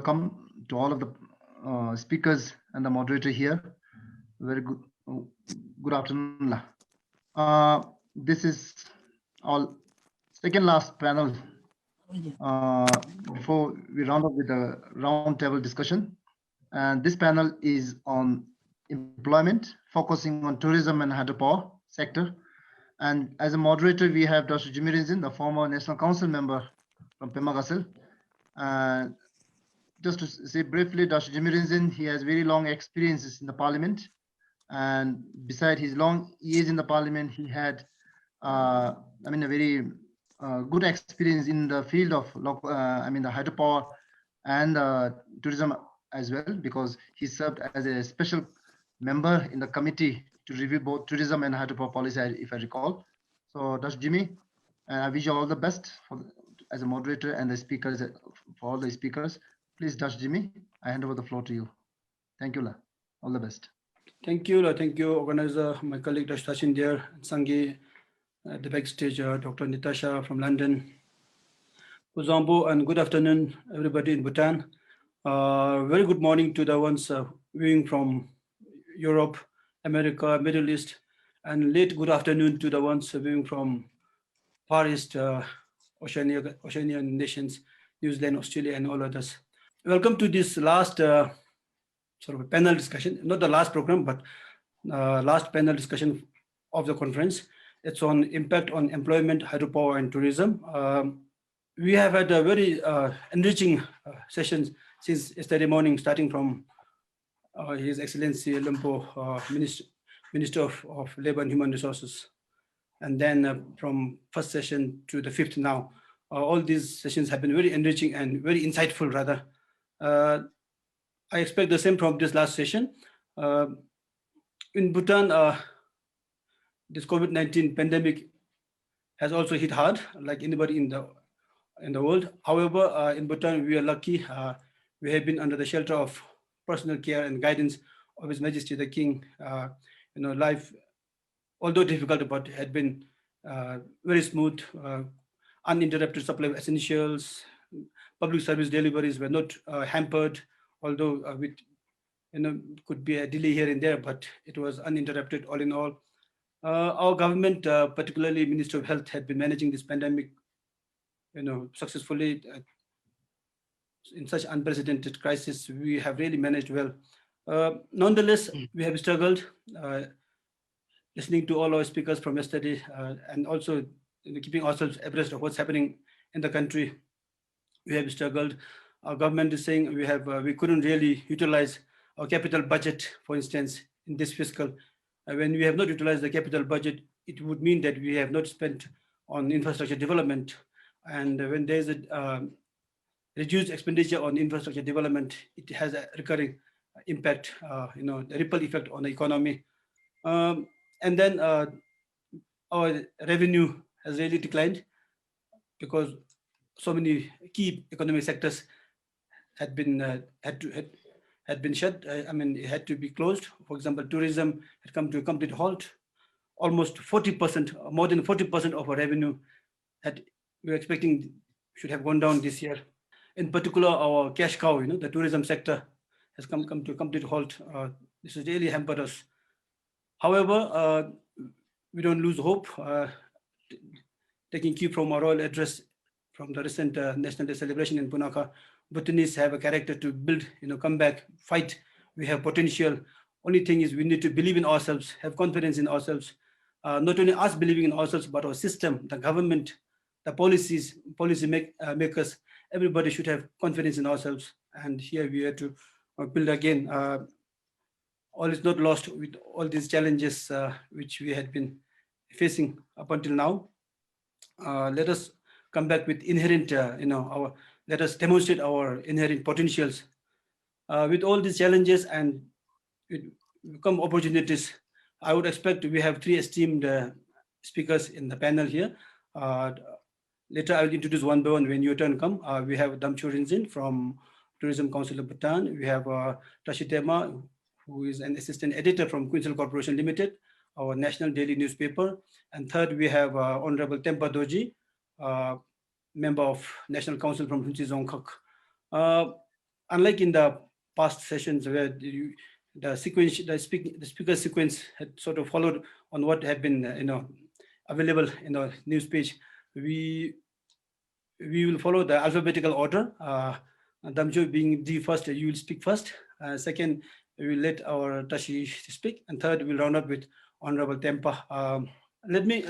welcome to all of the speakers and the moderator here. Very good afternoon. This is our second last panel before we round up with the roundtable discussion. And this panel is on employment, focusing on tourism and hydropower sector. And as a moderator, we have Dr. Jimmy Rinzin, the former National Council member from Pemagasil. Just to say briefly, Dr. Jimmy Rinzin, he has very long experiences in the parliament. And beside his long years in the parliament, he had, a very good experience in the field of, the hydropower and tourism as well, because he served as a special member in the committee to review both tourism and hydropower policy, if I recall. So, Dr. Jimmy, I wish you all the best as a moderator and the speakers, for all the speakers. Please, Dr. Jimmy, I hand over the floor to you. Thank you, La. All the best. Thank you, La. Thank you, organizer, my colleague Dr. Sachin there, Sangi at the backstage, Dr. Natasha from London, Uzambo, and good afternoon, everybody in Bhutan. Very good morning to the ones viewing from Europe, America, Middle East, and late good afternoon to the ones viewing from Far East, Oceanian nations, New Zealand, Australia, and all others. Welcome to this last sort of a panel discussion, not the last program, but last panel discussion of the conference. It's on impact on employment, hydropower, and tourism. We have had a very enriching sessions since yesterday morning, starting from His Excellency Lempo, Minister of Labor and Human Resources. And then from first session to the fifth now, all these sessions have been very enriching and very insightful rather. I expect the same from this last session. In Bhutan, this COVID-19 pandemic has also hit hard, like anybody in the world. However, in Bhutan, we are lucky. We have been under the shelter of personal care and guidance of His Majesty the King. Life, although difficult, but had been very smooth, uninterrupted supply of essentials. Public service deliveries were not hampered, although with could be a delay here and there, but it was uninterrupted all in all. Our government, particularly Minister of Health, had been managing this pandemic successfully. In such unprecedented crisis, we have really managed well. Nonetheless, we have struggled. Listening to all our speakers from yesterday, and also keeping ourselves abreast of what's happening in the country, we have struggled. Our government is saying we couldn't really utilize our capital budget, for instance, in this fiscal. When we have not utilized the capital budget, it would mean that we have not spent on infrastructure development. And when there's a reduced expenditure on infrastructure development, it has a recurring impact, the ripple effect on the economy. And then our revenue has really declined because so many key economic sectors had been shut. It had to be closed. For example, tourism had come to a complete halt. Almost 40%, more than 40% of our revenue we were expecting should have gone down this year. In particular, our cash cow, the tourism sector, has come to a complete halt. This has really hampered us. However, we don't lose hope. Taking cue from our royal address from the recent National Day celebration in Punakha, Bhutanese have a character to build, come back, fight. We have potential. Only thing is we need to believe in ourselves, have confidence in ourselves. Not only us believing in ourselves, but our system, the government, the policy makers, everybody should have confidence in ourselves. And here we have to build again. All is not lost with all these challenges which we had been facing up until now. Let us come back with inherent, let us demonstrate our inherent potentials. With all these challenges and with come opportunities, I would expect we have three esteemed speakers in the panel here. Later, I will introduce one by one when your turn come. We have Damcho Rinzin from Tourism Council of Bhutan. We have Tashitema, who is an assistant editor from Queensland Corporation Limited, our national daily newspaper. And third, we have Honorable Tempa Doji, member of National Council from Hunchi Zongkok. unlike in the past sessions where the speaker sequence had sort of followed on what had been available in the news page, we will follow the alphabetical order. Damjo being the first, you will speak first. Second, we will let our Tashi speak, and third, we'll round up with Honorable Tempa. Let me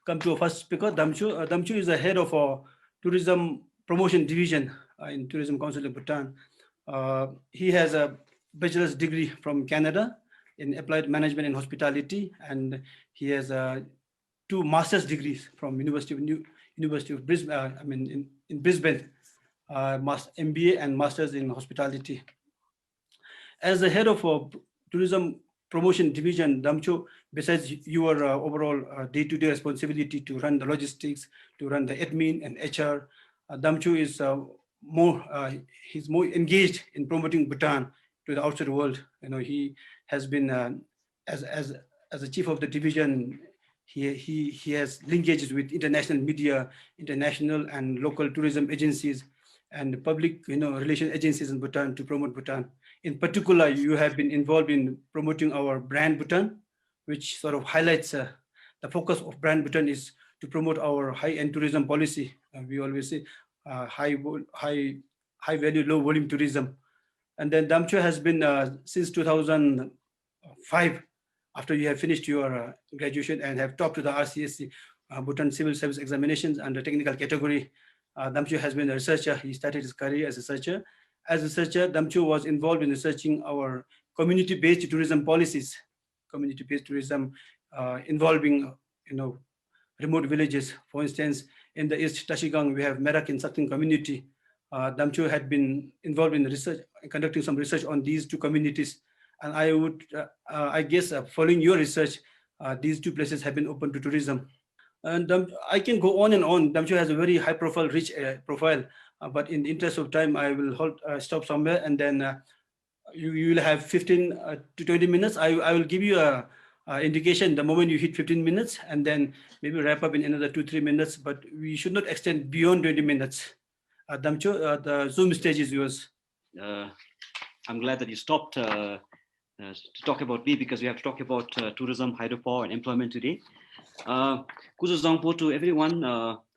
come to our first speaker, Damchu. Damchu is the head of our tourism promotion division in Tourism Council of Bhutan. He has a bachelor's degree from Canada in applied management and hospitality, and he has 2 master's degrees from University of Brisbane. In Brisbane, MBA and masters in hospitality. As the head of tourism promotion division, Damcho, besides your overall day-to-day responsibility to run the logistics, to run the admin and HR, Damcho is he's more engaged in promoting Bhutan to the outside world. He has been as the chief of the division. He has linkages with international media, international and local tourism agencies, and public relation agencies in Bhutan to promote Bhutan. In particular, you have been involved in promoting our brand Bhutan, which sort of highlights the focus of brand Bhutan is to promote our high-end tourism policy. We always say high value, low volume tourism. And then Damcho has been since 2005, after you have finished your graduation and have topped to the RCSC Bhutan Civil Service Examinations under technical category. Damcho has been a researcher. He started his career as a researcher. As a researcher, Damcho was involved in researching our community-based tourism policies, community-based tourism involving remote villages. For instance, in the East Tashigang, we have Merak and Sakting community. Damcho had been involved in research, conducting some research on these 2 communities. And I would, I guess, following your research, these 2 places have been open to tourism. And I can go on and on. Damcho has a very high profile, rich profile. But in the interest of time, I will stop somewhere, and then you will have 15 to 20 minutes. I will give you a indication the moment you hit 15 minutes, and then maybe wrap up in another 2-3 minutes. But we should not extend beyond 20 minutes. Damcho, the Zoom stage is yours. I'm glad that you stopped to talk about me, because we have to talk about tourism, hydropower, and employment today. Kuzo Zangpo to everyone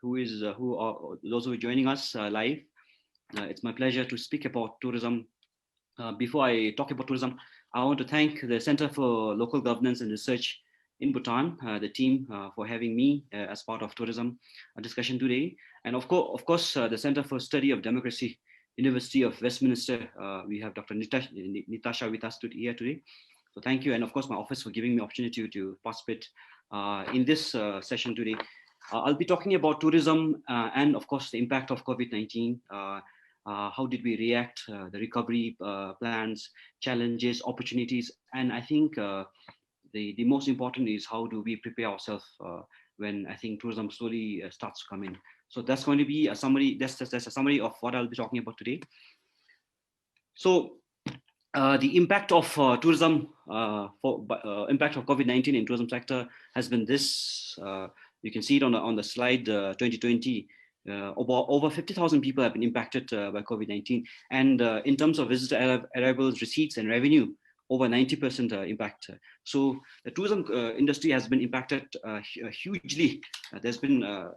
those who are joining us live. It's my pleasure to speak about tourism. Before I talk about tourism, I want to thank the Center for Local Governance and Research in Bhutan, the team, for having me as part of tourism discussion today. And of course, the Center for Study of Democracy, University of Westminster. We have Dr. Nitasha with us here today. So thank you. And of course, my office for giving me opportunity to participate in this session today. I'll be talking about tourism and of course the impact of COVID-19. How did we react, the recovery plans, challenges, opportunities, and I think the most important is how do we prepare ourselves when I think tourism slowly starts to come in. So that's going to be a summary. That's a summary of what I'll be talking about today. So the impact of tourism, impact of COVID-19 in tourism sector has been this. You can see it on the slide. 2020, over 50,000 people have been impacted by COVID-19, and in terms of visitor arrivals, receipts, and revenue, over 90% impact. So the tourism industry has been impacted hugely. There's been a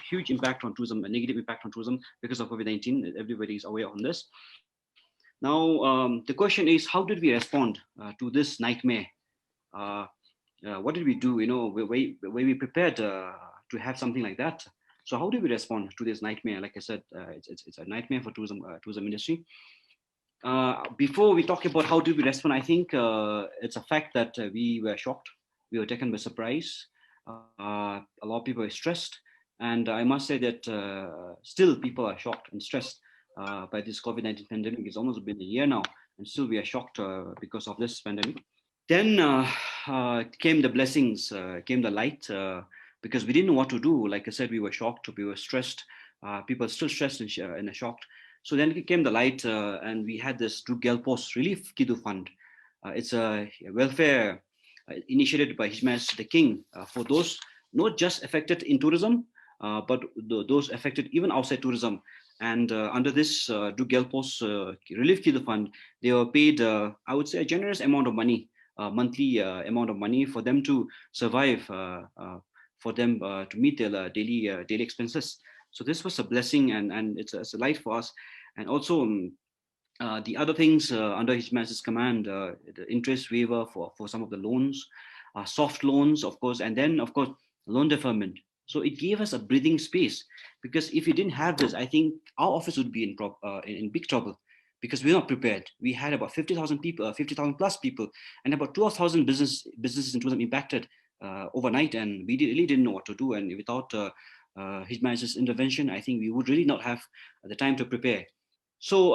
huge impact on tourism, a negative impact on tourism because of COVID-19. Everybody is aware on this. Now, the question is, how did we respond to this nightmare? What did we do? Were we prepared to have something like that? So how do we respond to this nightmare? Like I said, it's a nightmare for tourism industry. Before we talk about how do we respond, I think it's a fact that we were shocked. We were taken by surprise. A lot of people are stressed. And I must say that still people are shocked and stressed by this COVID-19 pandemic. It's almost been a year now, and still we are shocked because of this pandemic. Then came the blessings, came the light, because we didn't know what to do. Like I said, we were shocked, we were stressed. People are still stressed and shocked. So then came the light, and we had this Gelpos Relief Kidu Fund. It's a welfare initiated by His Majesty the King for those not just affected in tourism, but those affected even outside tourism. And under this Gelpos Relief Kilo Fund, they were paid, I would say, a generous amount of money, monthly amount of money for them to survive, for them to meet their daily expenses. So this was a blessing, and it's a light for us. And also, the other things under His Majesty's command, the interest waiver for some of the loans, soft loans, of course, and then, of course, loan deferment. So it gave us a breathing space, because if we didn't have this, I think our office would be in big trouble, because we're not prepared. We had about 50,000 people, 50,000 plus people, and about 12,000 businesses in tourism impacted overnight, and we really didn't know what to do. And without His Majesty's intervention, I think we would really not have the time to prepare. So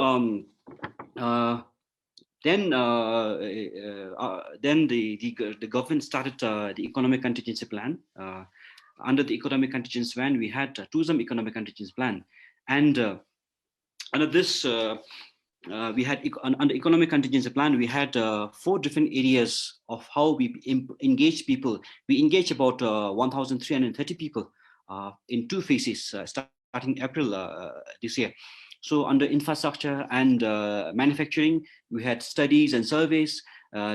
uh, then the government started the economic contingency plan. Under the economic contingency plan, we had tourism economic contingency plan, and under this we had under economic contingency plan, we had 4 different areas of how we engage people. We engaged about 1,330 people in 2 phases, starting April this year. So under infrastructure and manufacturing, we had studies and surveys,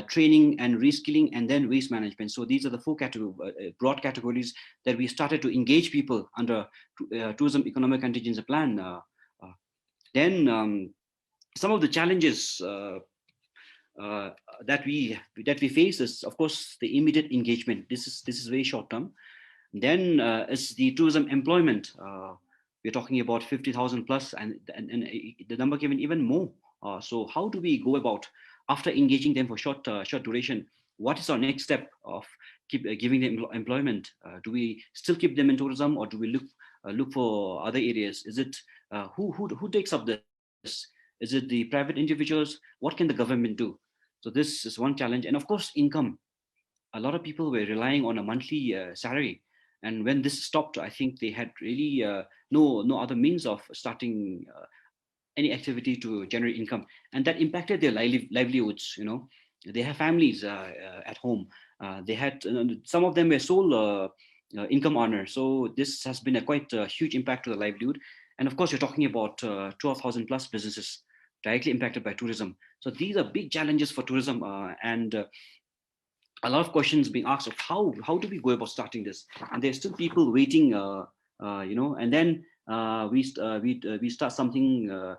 training and reskilling, and then waste management. So these are the 4 broad categories that we started to engage people under tourism economic contingency plan. Then some of the challenges that we face is, of course, the immediate engagement. This is very short term. Then is the tourism employment. We're talking about 50,000 plus, and the number given even more. So how do we go about, after engaging them for short duration? What is our next step of giving them employment? Do we still keep them in tourism, or do we look for other areas? Is it who takes up this? Is it the private individuals? What can the government do? So this is one challenge. And of course, income. A lot of people were relying on a monthly salary. And when this stopped, I think they had really no other means of starting any activity to generate income. And that impacted their livelihoods. They have families at home. They had, some of them were sole income earners. So this has been a quite huge impact to the livelihood. And of course, you're talking about 12,000 plus businesses directly impacted by tourism. So these are big challenges for tourism, and a lot of questions being asked of how do we go about starting this. And there's still people waiting, and then we start something.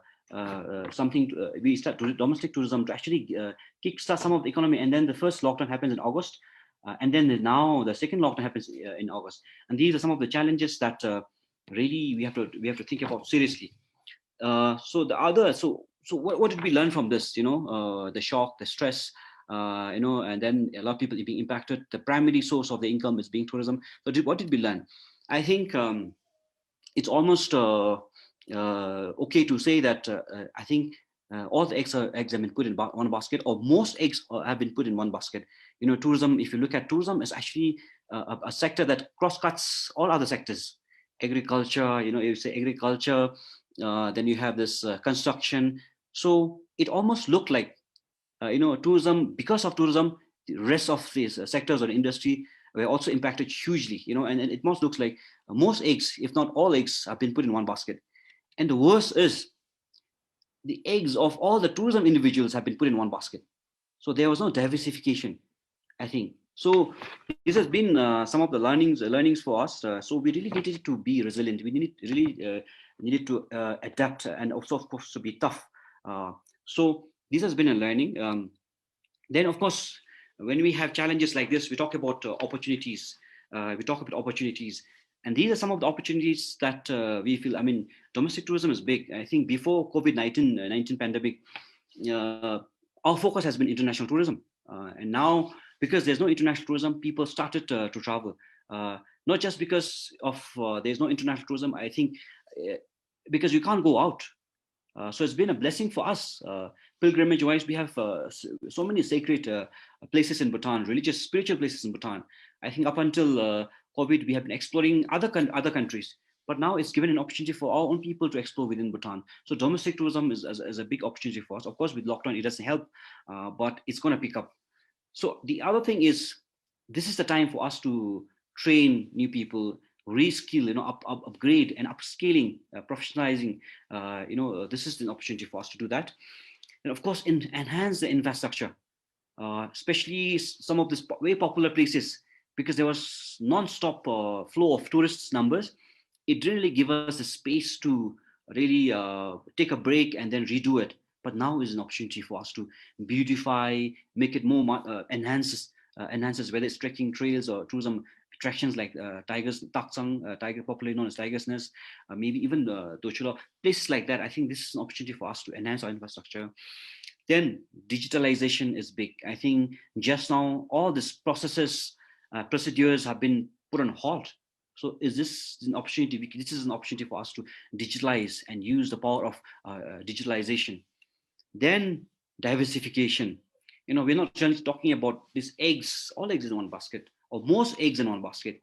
We start domestic tourism to actually kickstart some of the economy, and then the first lockdown happens in August, and then now the second lockdown happens in August. And these are some of the challenges that really we have to think about seriously. So what did we learn from this? The shock, the stress, and then a lot of people are being impacted. The primary source of the income is being tourism. So what did we learn? I think it's almost okay to say that I think all the eggs have been put in one basket, or most eggs have been put in one basket. Tourism, if you look at tourism, is actually a sector that cross-cuts all other sectors. Agriculture, you say agriculture, then you have this construction. So it almost looked like, tourism, because of tourism, the rest of these sectors or industry were also impacted hugely, and it most looks like most eggs, if not all eggs, have been put in one basket. And the worst is the eggs of all the tourism individuals have been put in one basket. So there was no diversification, I think. So this has been some of the learnings for us. So we really needed to be resilient. We needed to adapt, and also, of course, to be tough. So this has been a learning. Then, of course, when we have challenges like this, we talk about opportunities. And these are some of the opportunities that we feel. I mean, domestic tourism is big. I think before COVID-19 pandemic, our focus has been international tourism. And now, because there's no international tourism, people started to travel. Not just because of there's no international tourism, I think because you can't go out. So it's been a blessing for us. Pilgrimage-wise, we have so many sacred places in Bhutan, religious, spiritual places in Bhutan. I think up until COVID, we have been exploring other countries. But now it's given an opportunity for our own people to explore within Bhutan. So domestic tourism is a big opportunity for us. Of course, with lockdown, it doesn't help, but it's going to pick up. So the other thing is, this is the time for us to train new people, reskill, upgrade and upscaling, professionalizing. This is an opportunity for us to do that. And of course, enhance the infrastructure, especially some of these very popular places, because there was non-stop flow of tourists numbers. It didn't really give us the space to really take a break and then redo it. But now is an opportunity for us to beautify, make it more enhances, whether it's trekking trails or tourism attractions like Tigers, Taksang, Tiger, popularly known as Tiger's Nest, maybe even Dochula, places like that. I think this is an opportunity for us to enhance our infrastructure. Then digitalization is big. I think just now all these processes, procedures have been put on halt. So is this an opportunity? This is an opportunity for us to digitalize and use the power of digitalization. Then diversification. We're not just talking about these eggs, all eggs in one basket, or most eggs in one basket.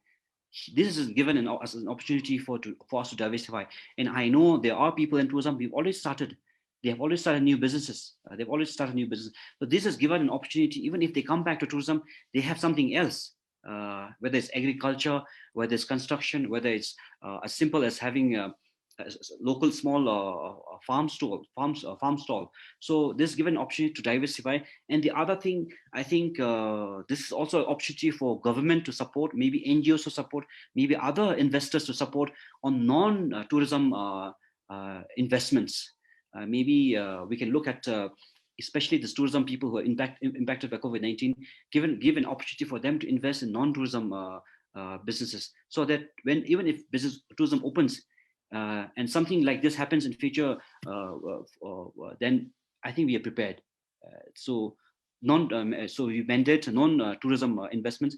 This is given as an opportunity for us to diversify. And I know there are people in tourism, they have already started new businesses. So this has given an opportunity, even if they come back to tourism, they have something else, whether it's agriculture, whether it's construction, whether it's as simple as having a local small farm stall. So this is given an opportunity to diversify. And the other thing, I think this is also an opportunity for government to support, maybe NGOs to support, maybe other investors to support on non-tourism investments. Maybe we can look at especially the tourism people who are impacted by COVID-19, give an opportunity for them to invest in non-tourism businesses, so that even if tourism opens and something like this happens in future, then I think we are prepared. So we mandate non-tourism investments.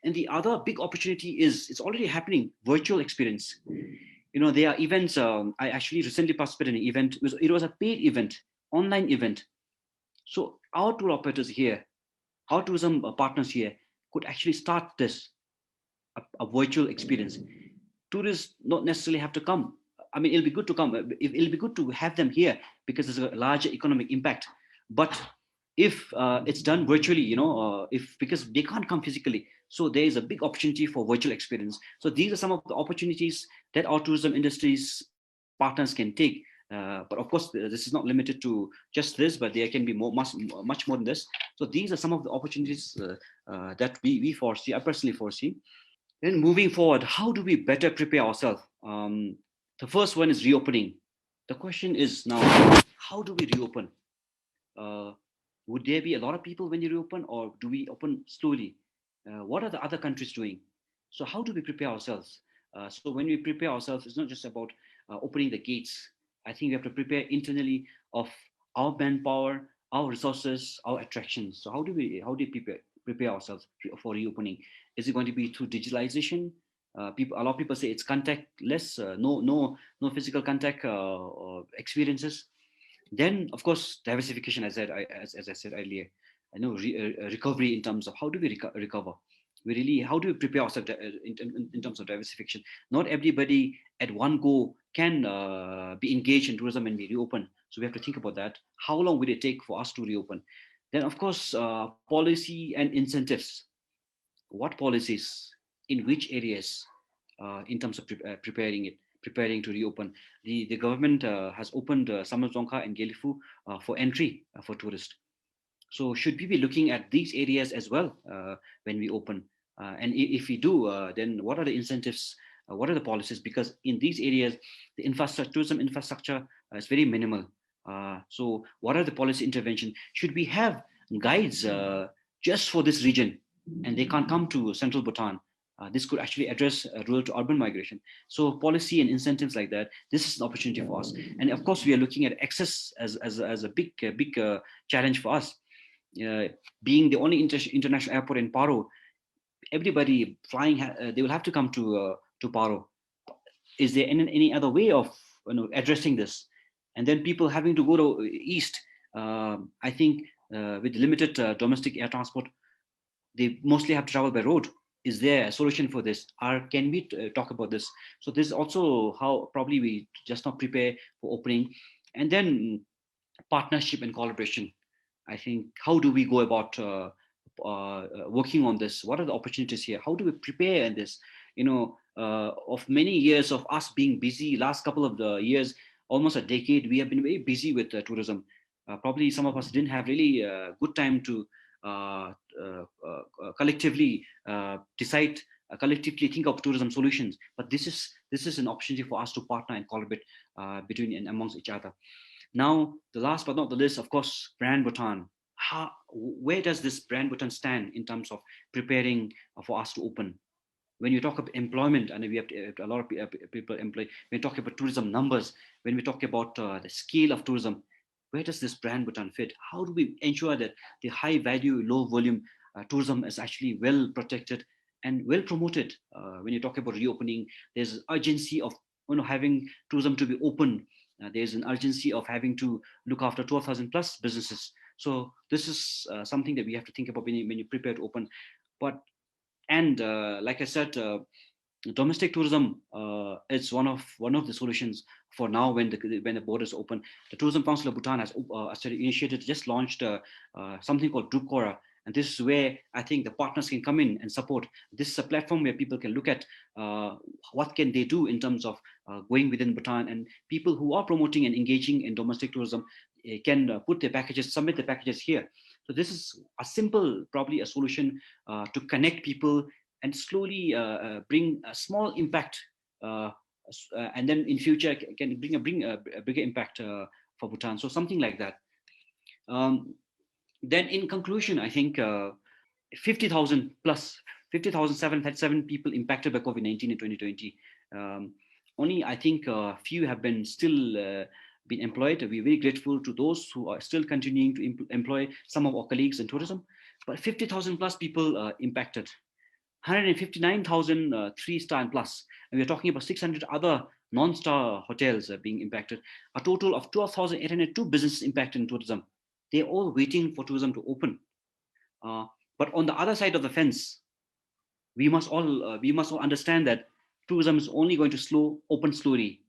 And the other big opportunity is, it's already happening, virtual experience. There are events. I actually recently participated in an event. It was a paid event, online event. So our tour operators here, our tourism partners here could actually start this, a virtual experience. Tourists don't necessarily have to come. I mean, it'll be good to come. It'll be good to have them here because there's a larger economic impact. But if it's done virtually, because they can't come physically, so there is a big opportunity for virtual experience. So these are some of the opportunities that our tourism industries partners can take. But of course, this is not limited to just this, but there can be much more than this. So these are some of the opportunities that we foresee, I personally foresee. Then moving forward, how do we better prepare ourselves? The first one is reopening. The question is now, how do we reopen? Would there be a lot of people when you reopen, or do we open slowly? What are the other countries doing? So how do we prepare ourselves? So when we prepare ourselves, it's not just about opening the gates. I think we have to prepare internally of our manpower, our resources, our attractions. So how do we prepare ourselves for reopening? Is it going to be through digitalization? A lot of people say it's contactless, no physical contact experiences. Then, of course, diversification, as I said earlier. I know recovery in terms of how do we recover. How do we prepare ourselves in terms of diversification? Not everybody at one go can be engaged in tourism and we reopen. So we have to think about that. How long will it take for us to reopen? Then, of course, policy and incentives. What policies, in which areas, in terms of preparing to reopen? The government has opened Samazongkha and Gelifu for entry for tourists. So should we be looking at these areas as well when we open? And if we do, then what are the incentives? What are the policies? Because in these areas, the tourism infrastructure is very minimal. So what are the policy intervention? Should we have guides just for this region, and they can't come to central Bhutan? This could actually address rural to urban migration. So policy and incentives like that, this is an opportunity for us. And of course, we are looking at access as a big challenge for us. Being the only international airport in Paro, everybody flying, they will have to come to Paro. Is there any other way of addressing this? And then people having to go to east, I think with limited domestic air transport, they mostly have to travel by road. Is there a solution for this? Can we talk about this? So this is also how probably we just not prepare for opening. And then partnership and collaboration. I think, how do we go about working on this? What are the opportunities here? How do we prepare in this? of many years of us being busy, last couple of the years, almost a decade, we have been very busy with tourism. Probably some of us didn't have really good time to collectively decide, collectively think of tourism solutions. But this is an opportunity for us to partner and collaborate between and amongst each other. Now, the last but not the least, of course, Brand Bhutan. Where does this Brand Bhutan stand in terms of preparing for us to open? When you talk about employment, and we have a lot of people employed, when we talk about tourism numbers, when we talk about the scale of tourism, where does this Brand Bhutan fit? How do we ensure that the high value, low volume tourism is actually well protected and well promoted? When you talk about reopening, there's urgency of having tourism to be open. There's an urgency of having to look after 12,000 plus businesses. So this is something that we have to think about when you prepare to open. But like I said, domestic tourism is one of the solutions for now when the borders open. The Tourism Council of Bhutan has initiated, just launched something called Hydropower. And this is where I think the partners can come in and support. This is a platform where people can look at what can they do in terms of going within Bhutan, and people who are promoting and engaging in domestic tourism can put their packages, submit their packages here. So this is a simple, probably a solution to connect people and slowly bring a small impact, and then in future can bring a bigger impact for Bhutan. So something like that. Then in conclusion, I think 50,000 plus 50,737 people impacted by COVID-19 in 2020. Only I think a few have been still been employed. We're very grateful to those who are still continuing to employ some of our colleagues in tourism. But 50,000 plus people impacted. 159,000 3-star and plus, and we're talking about 600 other non-star hotels being impacted. A total of 12,802 businesses impacted in tourism. They're all waiting for tourism to open. But on the other side of the fence, we must all understand that tourism is only going to open slowly.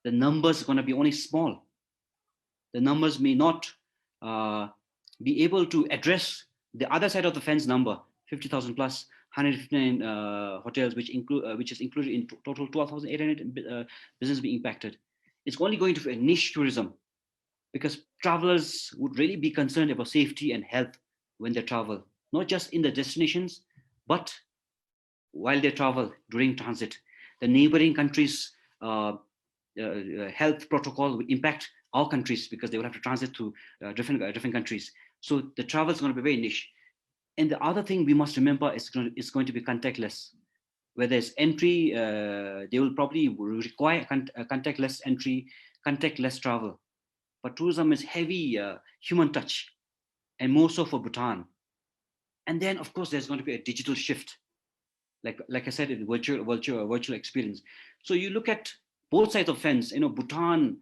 The numbers are going to be only small. The numbers may not be able to address the other side of the fence number, 50,000 plus, 159 hotels, which is included in total 12,800 businesses being impacted. It's only going to be a niche tourism, because travelers would really be concerned about safety and health when they travel, not just in the destinations, but while they travel during transit. The neighboring countries' health protocol will impact our countries, because they will have to transit to different countries. So the travel is going to be very niche. And the other thing we must remember is it's going to be contactless. Where there's entry, they will probably require contactless entry, contactless travel. But tourism is heavy human touch, and more so for Bhutan. And then, of course, there's going to be a digital shift, like I said, in virtual experience. So you look at both sides of the fence. Bhutan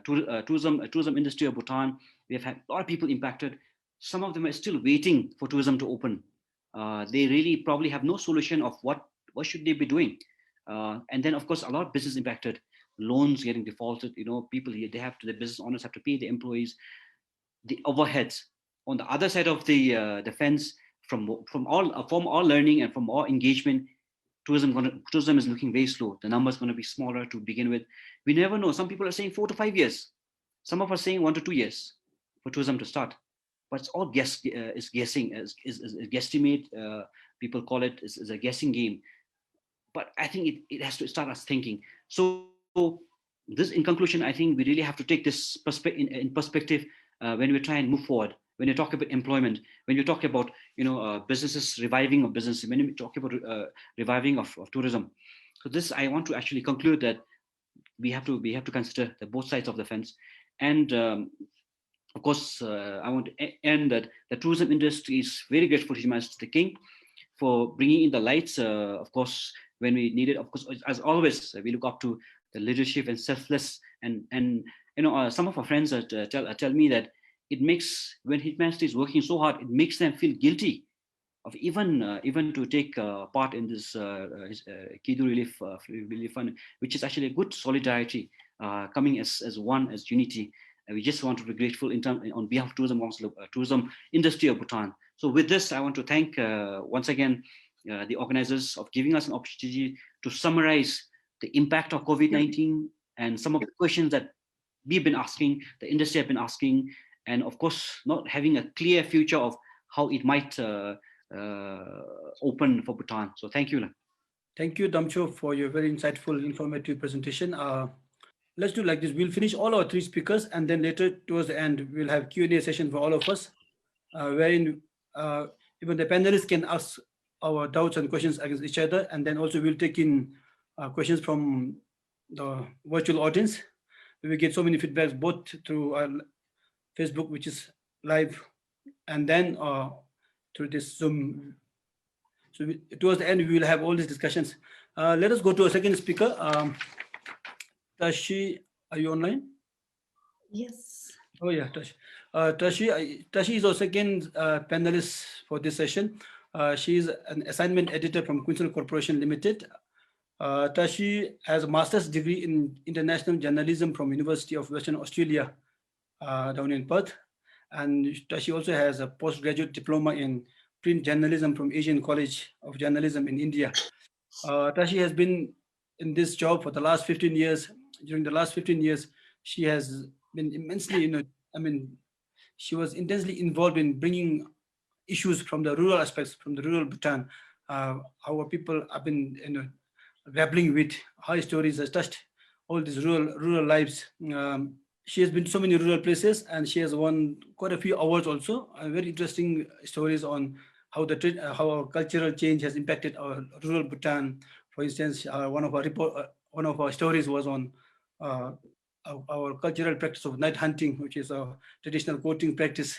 tourism industry of Bhutan, we have had a lot of people impacted. Some of them are still waiting for tourism to open. They really probably have no solution of what should they be doing. And then, of course, a lot of business impacted. Loans getting defaulted. People here, the business owners have to pay the employees, the overheads. On the other side of the fence, from our learning and from our engagement, tourism is looking very slow. The number is going to be smaller to begin with. We never know. Some people are saying 4 to 5 years. Some of us saying 1 to 2 years for tourism to start. But it's all guessing, is guesstimate. People call it is a guessing game. But I think it has to start us thinking. So this, in conclusion, I think we really have to take this in perspective when we try and move forward. When you talk about employment, when you talk about businesses, reviving of business, when you talk about reviving of tourism. So this, I want to actually conclude that we have to consider both sides of the fence. And of course, I want to end that the tourism industry is very grateful to His Majesty the King for bringing in the lights. Of course, when we need it, of course, as always, we look up to the leadership and selfless. And some of our friends tell me that it makes, when His Majesty is working so hard, it makes them feel guilty of even to take part in this Kidu Relief Fund, which is actually a good solidarity coming as one, as unity. And we just want to be grateful on behalf of Tourism Council, Tourism Industry of Bhutan. So with this, I want to thank once again the organizers of giving us an opportunity to summarize the impact of COVID-19 and some of the questions that we've been asking, the industry have been asking, and of course, not having a clear future of how it might open for Bhutan. So thank you. Thank you, Damcho, for your very insightful, informative presentation. Let's do like this. We'll finish all our 3 speakers, and then later towards the end, we'll have Q&A session for all of us, wherein even the panelists can ask our doubts and questions against each other. And then also we'll take in questions from the virtual audience. We get so many feedbacks, both through our Facebook, which is live, and then through this Zoom. So towards the end, we will have all these discussions. Let us go to a second speaker. Tashi, are you online? Yes. Oh yeah, Tashi. Tashi is our second panelist for this session. She is an assignment editor from Queensland Corporation Limited. Tashi has a master's degree in international journalism from University of Western Australia down in Perth. And Tashi also has a postgraduate diploma in print journalism from Asian College of Journalism in India. Tashi has been in this job for the last 15 years. During the last 15 years, she has been immensely, she was intensely involved in bringing issues from the rural aspects, from the rural Bhutan. Our people have been, grappling with how stories has touched all these rural lives. She has been to so many rural places, and she has won quite a few awards also. Very interesting stories on how our cultural change has impacted our rural Bhutan. For instance, one of our stories was on our cultural practice of night hunting, which is a traditional courting practice.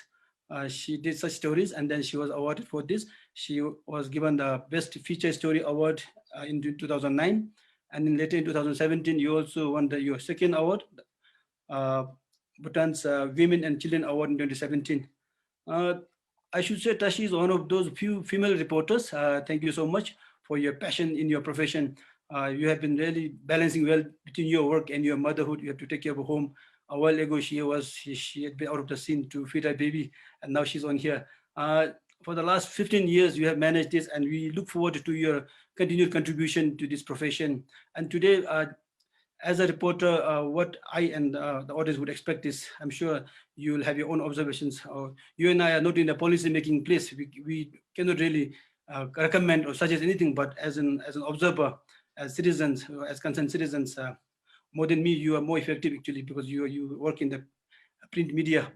She did such stories, and then she was awarded for this. She was given the Best Feature Story Award in 2009, and then later in 2017, you also won your second award, Bhutan's Women and Children Award in 2017. I should say Tashi is one of those few female reporters. Thank you so much for your passion in your profession. You have been really balancing well between your work and your motherhood. You have to take care of a home. A while ago, she had been out of the scene to feed her baby, and now she's on here. For the last 15 years, you have managed this, and we look forward to your continued contribution to this profession. And today, as a reporter, what I and the audience would expect is, I'm sure you will have your own observations. You and I are not in the policy-making place. We cannot really recommend or suggest anything, but as an observer, as citizens, as concerned citizens, more than me, you are more effective actually, because you work in the print media.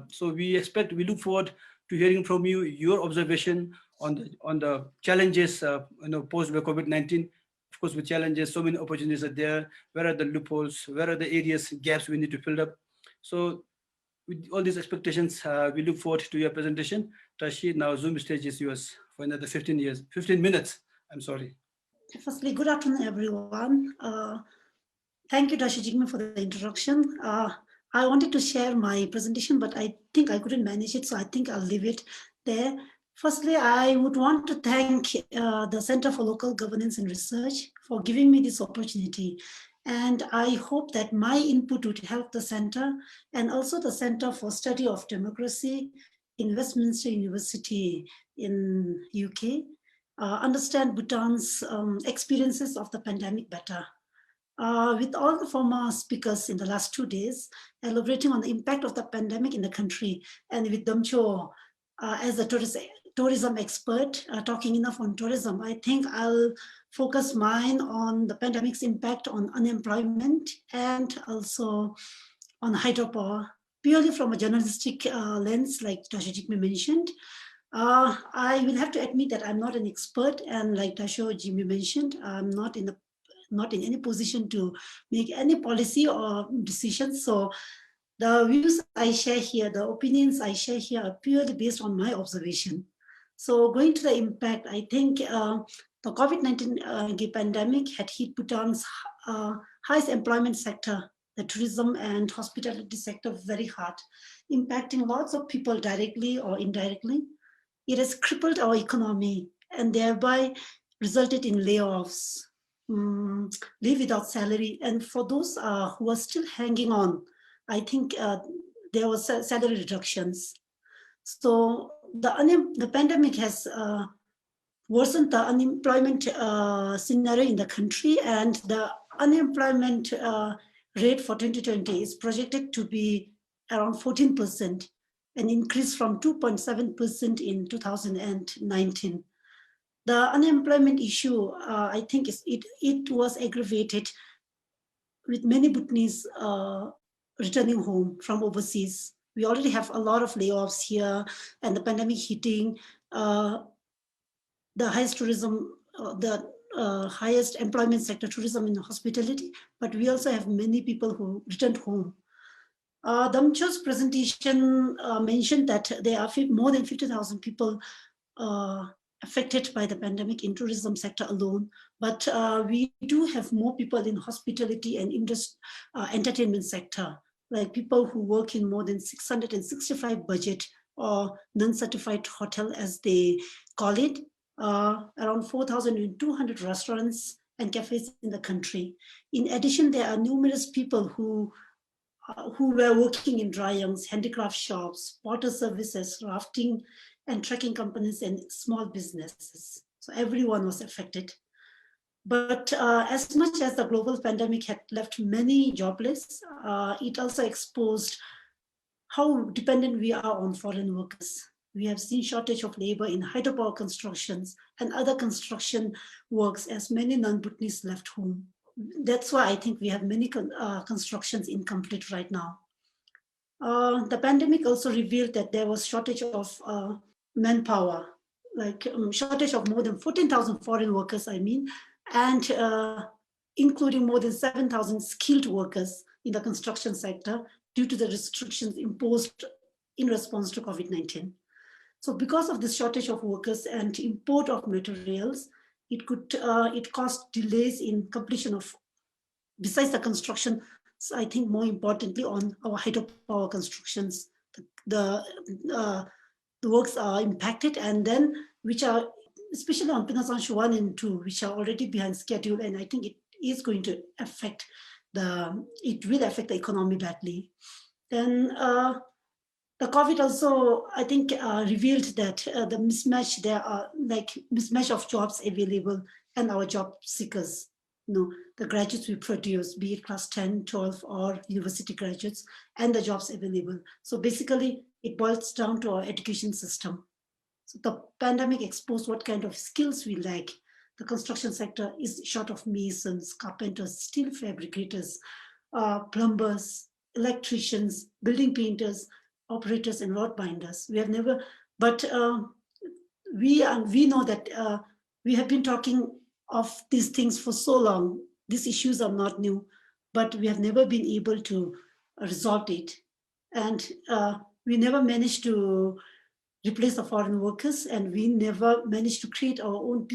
So we look forward to hearing from you, your observation on the challenges, posed by COVID-19. Of course, with challenges, so many opportunities are there. Where are the loopholes? Where are the areas, gaps we need to fill up? So with all these expectations, we look forward to your presentation. Tashi, now Zoom stage is yours for another 15 minutes. I'm sorry. Firstly, good afternoon, everyone. Thank you, Tashi Jigme, for the introduction. I wanted to share my presentation, but I think I couldn't manage it, so I think I'll leave it there. Firstly, I would want to thank the Center for Local Governance and Research for giving me this opportunity. And I hope that my input would help the center and also the Center for Study of Democracy in Westminster University in UK understand Bhutan's experiences of the pandemic better. With all the former speakers in the last 2 days, elaborating on the impact of the pandemic in the country, and with Damcho as a tourism expert, talking enough on tourism, I think I'll focus mine on the pandemic's impact on unemployment and also on hydropower, purely from a journalistic lens, like Tashi Jigme mentioned. I will have to admit that I'm not an expert, and like Tashi Jigme mentioned, I'm not in any position to make any policy or decisions. So the views I share here, the opinions I share here are purely based on my observation. So going to the impact, I think the COVID-19 pandemic had hit Bhutan's highest employment sector, the tourism and hospitality sector, very hard, impacting lots of people directly or indirectly. It has crippled our economy and thereby resulted in layoffs, leave without salary. And for those who are still hanging on, I think there was salary reductions. So the pandemic has worsened the unemployment scenario in the country, and the unemployment rate for 2020 is projected to be around 14%, an increase from 2.7% in 2019. The unemployment issue, I think, it was aggravated with many Bhutanese returning home from overseas. We already have a lot of layoffs here, and the pandemic hitting. The highest tourism, the highest employment sector, tourism and hospitality, but we also have many people who returned home. Damcho's presentation mentioned that there are more than 50,000 people affected by the pandemic in tourism sector alone, but we do have more people in hospitality and entertainment sector, like people who work in more than 665 budget or non-certified hotel, as they call it, around 4,200 restaurants and cafes in the country. In addition, there are numerous people who were working in dryungs, handicraft shops, water services, rafting and trekking companies, and small businesses. So everyone was affected. But as much as the global pandemic had left many jobless, it also exposed how dependent we are on foreign workers. We have seen shortage of labor in hydropower constructions and other construction works, as many non-Bhutanese left home. That's why I think we have many constructions incomplete right now. The pandemic also revealed that there was shortage of manpower, like shortage of more than 14,000 foreign workers, and including more than 7,000 skilled workers in the construction sector due to the restrictions imposed in response to COVID-19. So because of this shortage of workers and import of materials, it caused delays in completion of, besides the construction, so I think more importantly on our hydropower constructions, the works are impacted, and then which are, especially on Pinasanshu 1 and 2, which are already behind schedule, and I think it is going to affect it will affect the economy badly. Then the COVID also, I think, revealed that the mismatch, there are like mismatch of jobs available and our job seekers, the graduates we produce, be it class 10, 12, or university graduates, and the jobs available. So basically, it boils down to our education system. So the pandemic exposed what kind of skills we lack. The construction sector is short of masons, carpenters, steel fabricators, plumbers, electricians, building painters, operators, and rod binders. We have never, but we know that we have been talking of these things for so long. These issues are not new, but we have never been able to resolve it. And we never managed to replace the foreign workers, and we never managed to create our own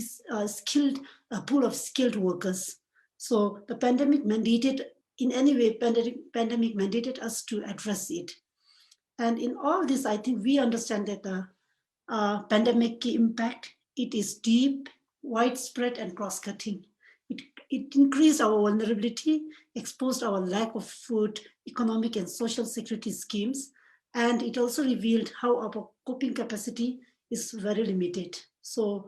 pool of skilled workers. So the pandemic mandated, in any way, pandemic mandated us to address it. And in all this, I think we understand that the pandemic impact, it is deep, widespread, and cross-cutting. It increased our vulnerability, exposed our lack of food, economic and social security schemes, and it also revealed how our coping capacity is very limited. So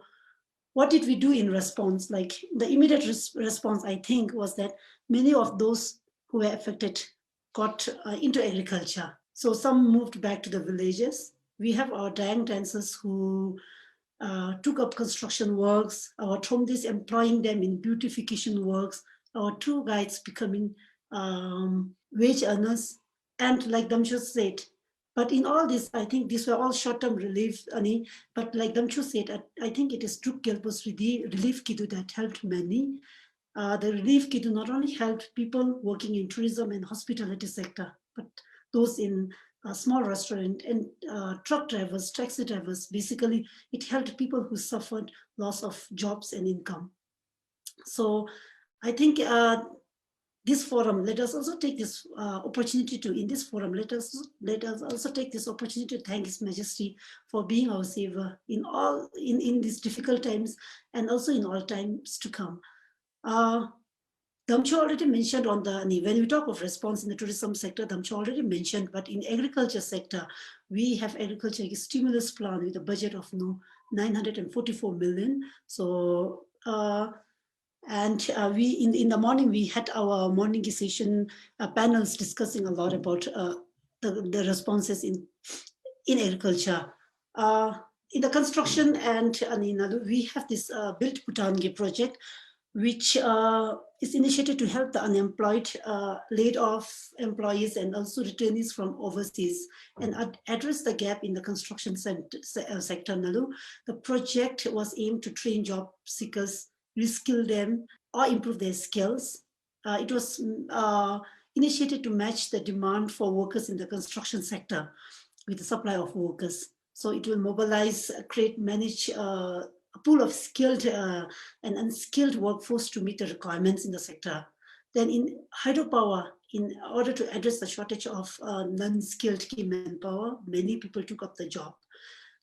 what did we do in response? Like the immediate response, I think, was that many of those who were affected got into agriculture. So some moved back to the villages. We have our dayang dancers who took up construction works, our Tromdis employing them in beautification works, our tour guides becoming wage earners, and like Damcho said, but in all this, I think these were all short-term relief, Ani, but like Damcho said, I think it is Truk Gelpos Relief Kidu that helped many. The Relief Kidu not only helped people working in tourism and hospitality sector, but those in small restaurant and truck drivers, taxi drivers. Basically, it helped people who suffered loss of jobs and income. So I think this forum, let us also take this opportunity to, in this forum, let us also take this opportunity to thank His Majesty for being our savior in these difficult times, and also in all times to come. Damcho already mentioned on when we talk of response in the tourism sector, Damcho already mentioned, but in agriculture sector, we have agriculture stimulus plan with a budget of 944 million. So, we in the morning, we had our morning session panels discussing a lot about the responses in agriculture. In the construction and we have this Build Bhutan project, which is initiated to help the unemployed, laid off employees and also returnees from overseas and address the gap in the construction sector. The project was aimed to train job seekers, reskill them or improve their skills. It was initiated to match the demand for workers in the construction sector with the supply of workers. So it will mobilize, create, manage a pool of skilled and unskilled workforce to meet the requirements in the sector. Then in hydropower, in order to address the shortage of non-skilled key manpower, many people took up the job.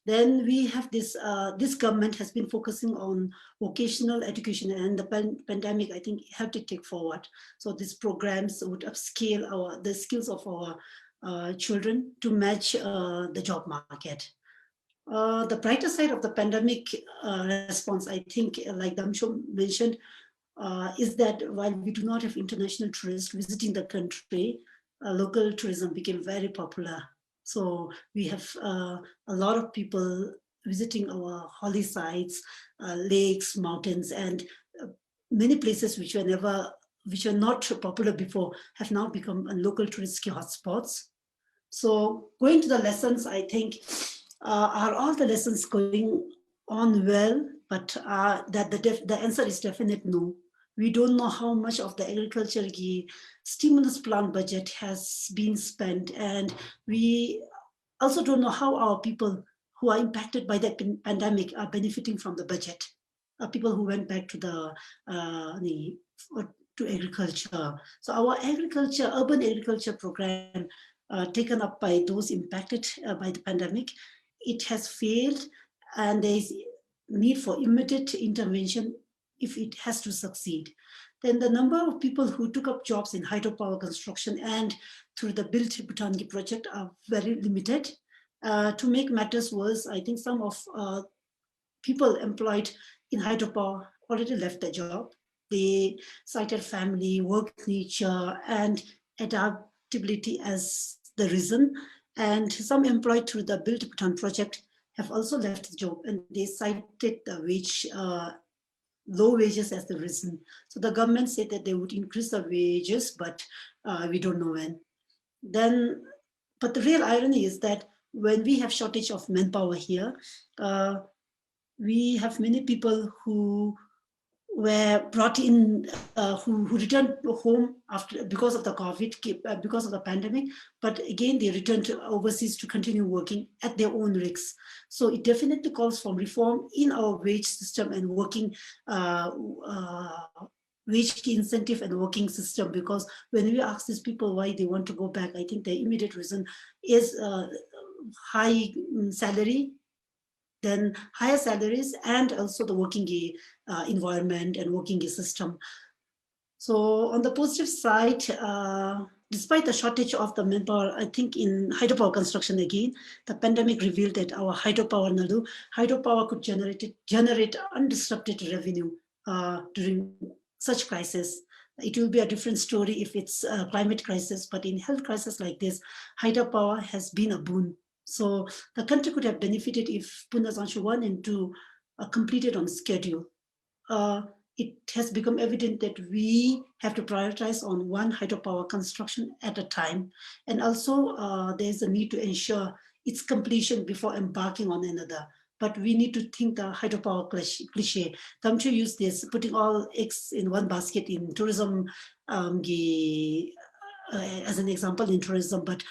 Then we have this, this government has been focusing on vocational education, and the pandemic, I think, helped it take forward. So these programs would upscale the skills of our children to match the job market. The brighter side of the pandemic response, I think, like Damsho mentioned, is that while we do not have international tourists visiting the country, local tourism became very popular. So we have a lot of people visiting our holy sites, lakes, mountains, and many places which were not popular before have now become local tourist hotspots. So going to the lessons, I think, are all the lessons going on well? But that the answer is definite no. We don't know how much of the agriculture stimulus plan budget has been spent, and we also don't know how our people who are impacted by the pandemic are benefiting from the budget. People who went back to to agriculture. So our urban agriculture program taken up by those impacted by the pandemic, it has failed, and there is need for immediate intervention if it has to succeed. Then the number of people who took up jobs in hydropower construction and through the Build Bhutan project are very limited. To make matters worse, I think some of people employed in hydropower already left their job. They cited family, work nature, and adaptability as the reason. And some employed through the Build Bhutan project have also left the job, and they cited the low wages as the reason. So the government said that they would increase the wages, but we don't know when. Then, but the real irony is that when we have shortage of manpower here, we have many people who were brought in, who returned home because of the COVID, because of the pandemic, but again, they returned overseas to continue working at their own risks. So it definitely calls for reform in our wage system and working wage incentive and working system, because when we ask these people why they want to go back, I think the immediate reason is high salary, then higher salaries, and also the working environment and working system. So on the positive side, despite the shortage of the manpower, I think in hydropower construction again, the pandemic revealed that our hydropower could generate undisrupted revenue during such crisis. It will be a different story if it's a climate crisis, but in health crisis like this, hydropower has been a boon. So the country could have benefited if Puna Zanshu 1 and 2 are completed on schedule. It has become evident that we have to prioritize on one hydropower construction at a time. And also there's a need to ensure its completion before embarking on another. But we need to think the hydropower cliche. Tamchu used this, putting all eggs in one basket in tourism, as an example in tourism, but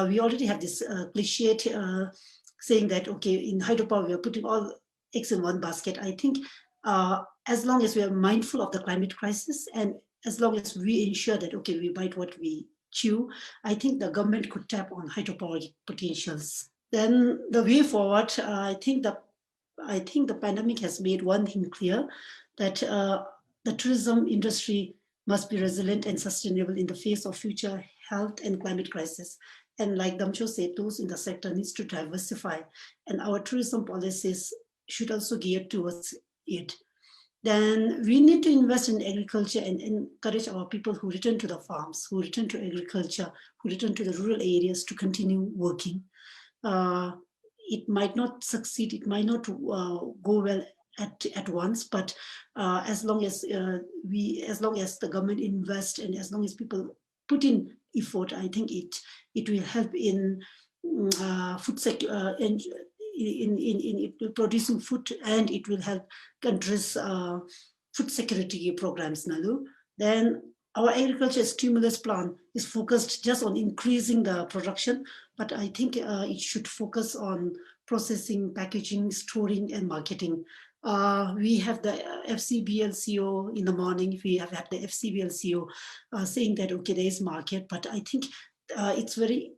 we already have this cliche saying that, okay, in hydropower, we are putting all eggs in one basket. I think as long as we are mindful of the climate crisis, and as long as we ensure that, okay, we bite what we chew, I think the government could tap on hydropower potentials. Then the way forward, I think the pandemic has made one thing clear, that the tourism industry must be resilient and sustainable in the face of future health and climate crisis. And like Damcho said, those in the sector needs to diversify. And our tourism policies should also gear towards it. Then we need to invest in agriculture and encourage our people who return to the farms, who return to agriculture, who return to the rural areas to continue working. It might not succeed, it might not go well at once, but as long as the government invest and as long as people put in effort, I think it will help in food sector, in producing food, and it will help address food security programs, Nalu. Then our agriculture stimulus plan is focused just on increasing the production, but I think it should focus on processing, packaging, storing, and marketing. We have the FCBLCO in the morning. We have had the FCBLCO saying that, okay, there is market, but I think it's very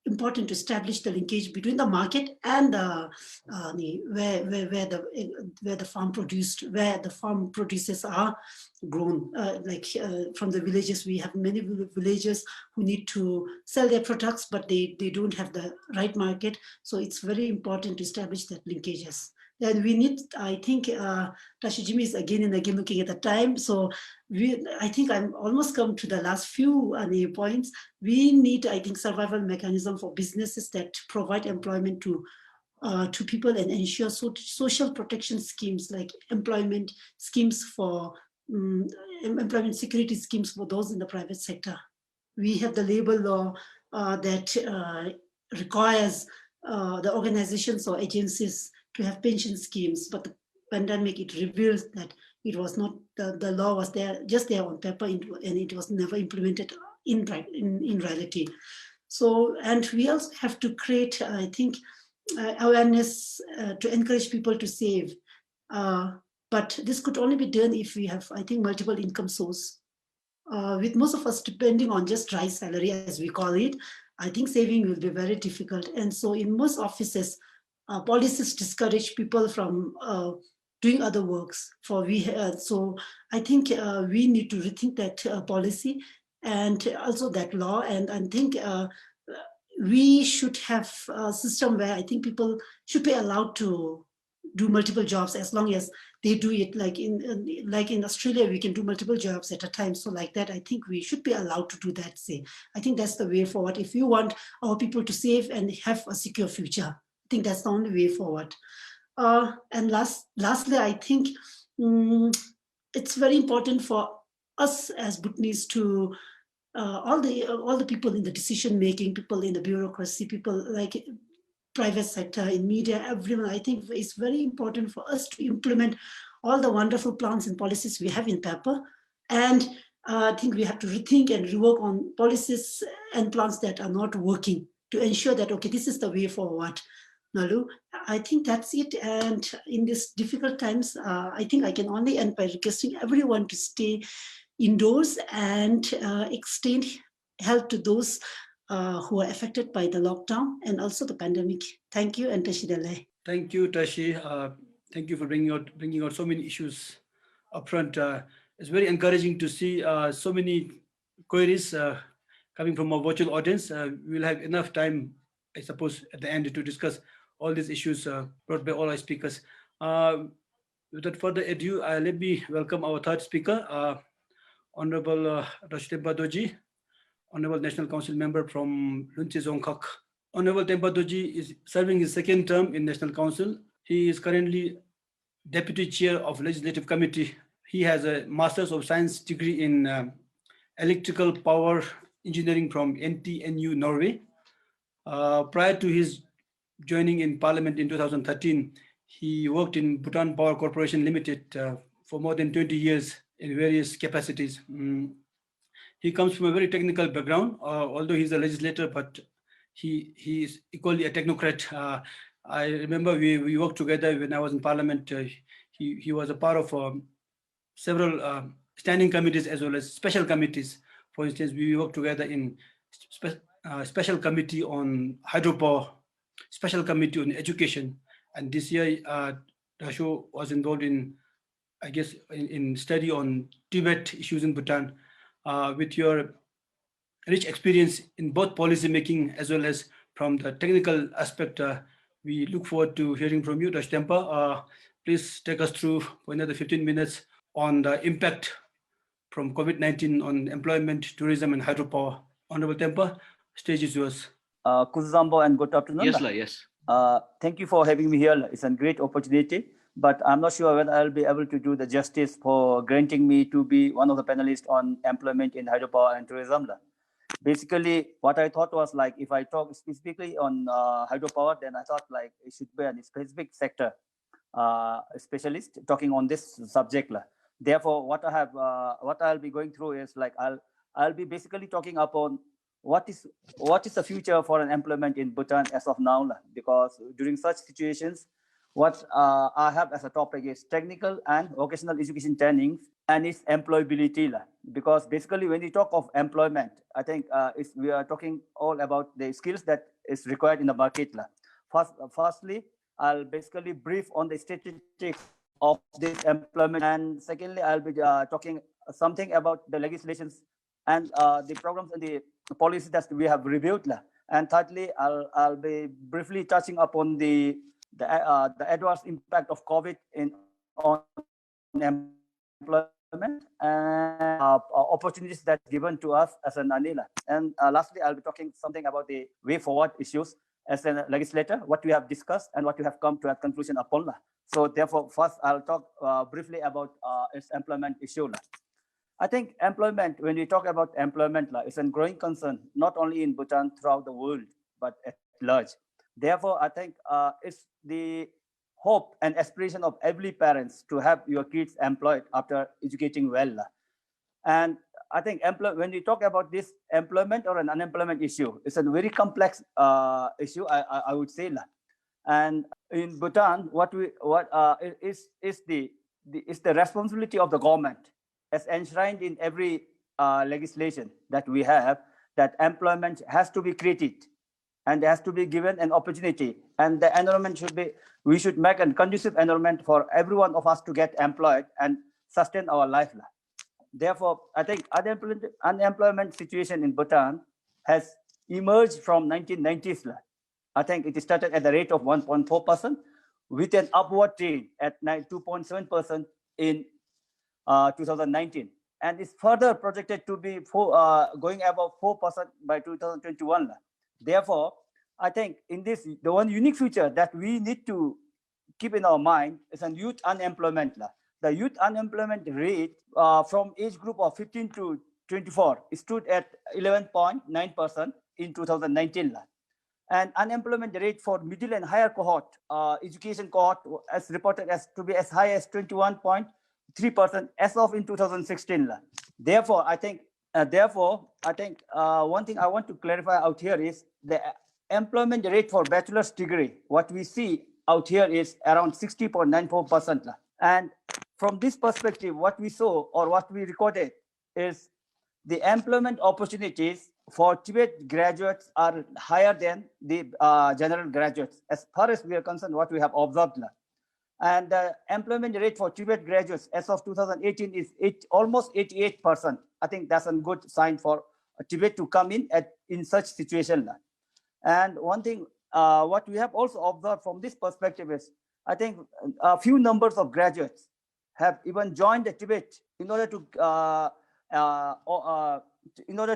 important to establish the linkage between the market and where the farm produces are grown. From the villages, we have many villages who need to sell their products, but they don't have the right market. So it's very important to establish that linkages. Then we need, I think, Tashi Jimmy is again and again looking at the time. So I think I'm almost come to the last few points. We need, I think, survival mechanism for businesses that provide employment to people and ensure social protection schemes like employment schemes for employment security schemes for those in the private sector. We have the labor law that requires the organizations or agencies to have pension schemes, but the pandemic, it reveals that it was not, the law was there, just there on paper, and it was never implemented in reality. So, and we also have to create, I think, awareness to encourage people to save. But this could only be done if we have, I think, multiple income source. With most of us depending on just dry salary, as we call it, I think saving will be very difficult. And so in most offices, policies discourage people from doing other works. So I think we need to rethink that policy and also that law. And I think we should have a system where I think people should be allowed to do multiple jobs as long as they do it. Like in Australia, we can do multiple jobs at a time. So like that, I think we should be allowed to do that. I think that's the way forward. If you want our people to save and have a secure future, I think that's the only way forward. And lastly, I think it's very important for us as Bhutanese to all the people in the decision making, people in the bureaucracy, people like private sector, in media, everyone. I think it's very important for us to implement all the wonderful plans and policies we have in paper, and I think we have to rethink and rework on policies and plans that are not working to ensure that, okay, this is the way forward. Nalu, I think that's it. And in these difficult times, I think I can only end by requesting everyone to stay indoors and extend help to those who are affected by the lockdown and also the pandemic. Thank you, and Tashi Dele. Thank you, Tashi. Thank you for bringing out so many issues upfront. It's very encouraging to see so many queries coming from our virtual audience. We'll have enough time, I suppose, at the end to discuss all these issues brought by all our speakers. Without further ado, let me welcome our third speaker, Honorable Dr. Tempa Doji, Honorable National Council member from Lunche Zongkak. Honorable Tempa Doji is serving his second term in National Council. He is currently Deputy Chair of Legislative Committee. He has a Master's of Science degree in Electrical Power Engineering from NTNU, Norway. Prior to his joining in Parliament in 2013, he worked in Bhutan Power Corporation Limited for more than 20 years in various capacities. He comes from a very technical background, although he's a legislator, but he is equally a technocrat. I remember we worked together when I was in Parliament. He was a part of several standing committees as well as special committees. For instance, we worked together in special committee on hydropower, special committee on education, and this year Dasho was involved in, I guess, in study on Tibet issues in Bhutan. With your rich experience in both policy making as well as from the technical aspect, We look forward to hearing from you, Dr. Tempa. Please take us through for another 15 minutes on the impact from COVID-19 on employment, tourism, and hydropower. Honorable Tempa, stage is yours. Kuzambo, and good afternoon. Yes, yes. Thank you for having me here. It's a great opportunity, but I'm not sure whether I'll be able to do the justice for granting me to be one of the panelists on employment in hydropower and tourism. Basically, what I thought was like, if I talk specifically on hydropower, then I thought like it should be a specific sector specialist talking on this subject. Therefore, what I'll be going through is like I'll be basically talking upon what is the future for an employment in Bhutan as of now, because during such situations, what I have as a topic is technical and vocational education training and its employability. Because basically when we talk of employment, I think we are talking all about the skills that is required in the market. Firstly, I'll basically brief on the statistics of this employment, and secondly, I'll be talking something about the legislations and the programs and the policies that we have reviewed. And thirdly, I'll be briefly touching upon the adverse impact of COVID on employment and opportunities that given to us as an ANILA. And lastly, I'll be talking something about the way forward issues as a legislator, what we have discussed and what we have come to a conclusion upon. So therefore, first I'll talk briefly about its employment issue. I think employment, when we talk about employment, it's a growing concern, not only in Bhutan, throughout the world, but at large. Therefore, I think it's the hope and aspiration of every parents to have your kids employed after educating well. And I think when we talk about this employment or an unemployment issue, it's a very complex issue, I would say. And in Bhutan, is the responsibility of the government, as enshrined in every legislation that we have, that employment has to be created and has to be given an opportunity, and the environment we should make a conducive environment for every one of us to get employed and sustain our life. Therefore, I think unemployment situation in Bhutan has emerged from 1990s. I think it started at the rate of 1.4% with an upward trend at 2.7% in 2019, and is further projected to be going above 4% by 2021. Therefore, I think in this, the one unique feature that we need to keep in our mind is a youth unemployment. The youth unemployment rate from age group of 15 to 24 stood at 11.9% in 2019. And unemployment rate for middle and higher cohort, education cohort, as reported as to be as high as 21.3% as of in 2016. Therefore, I think one thing I want to clarify out here is the employment rate for bachelor's degree. What we see out here is around 60.94%. And from this perspective, what we saw or what we recorded is the employment opportunities for Tibet graduates are higher than the general graduates. As far as we are concerned, what we have observed. And the employment rate for Tibet graduates as of 2018 is almost 88%. I think that's a good sign for Tibet to come in such situation. And one thing, what we have also observed from this perspective is, I think a few numbers of graduates have even joined the Tibet in order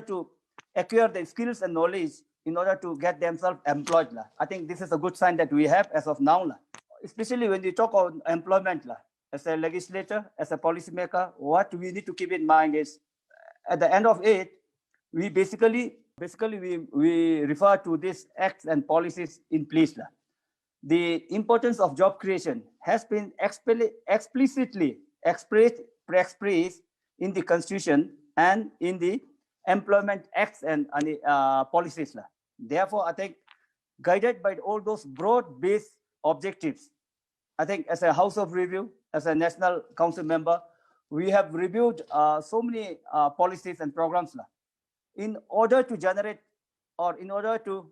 to acquire the skills and knowledge in order to get themselves employed. I think this is a good sign that we have as of now. Especially when we talk about employment, as a legislator, as a policymaker, what we need to keep in mind is, at the end of it, we basically we refer to these acts and policies in place. The importance of job creation has been explicitly expressed in the Constitution and in the employment acts and policies. Therefore, I think guided by all those broad-based objectives, I think as a House of Review, as a National Council member, we have reviewed so many policies and programs in order to generate or in order to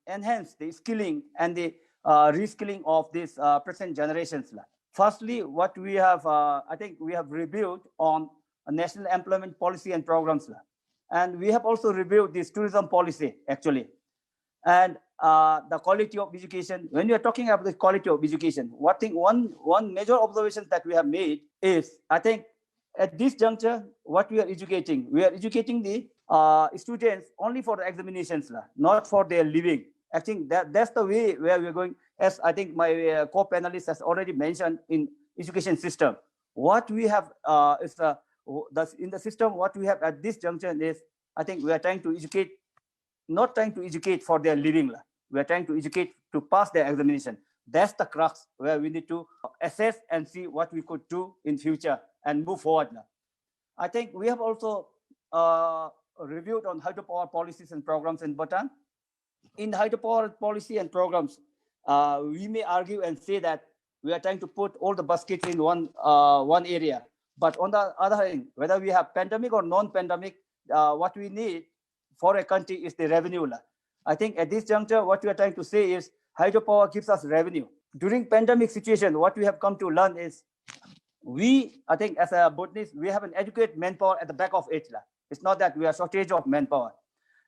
enhance the skilling and the reskilling of these present generations. Firstly, what we have, I think we have reviewed on a national employment policy and programs. And we have also reviewed this tourism policy, actually. And the quality of education, when we are talking about the quality of education, one major observation that we have made is, I think at this juncture, what we are educating the students only for the examinations, not for their living. I think that's the way where we're going. As I think my co-panelist has already mentioned, in education system, what we have in the system, what we have at this juncture is, I think we are trying to educate, not trying to educate for their living. We are trying to educate to pass their examination. That's the crux where we need to assess and see what we could do in future and move forward. I think we have also reviewed on hydropower policies and programs in Bhutan. In hydropower policy and programs, we may argue and say that we are trying to put all the baskets in one area. But on the other hand, whether we have pandemic or non-pandemic, what we need for a country is the revenue. I think at this juncture, what we are trying to say is hydropower gives us revenue. During pandemic situation, what we have come to learn is I think as a Bhutanese, we have an educated manpower at the back of it. It's not that we are shortage of manpower.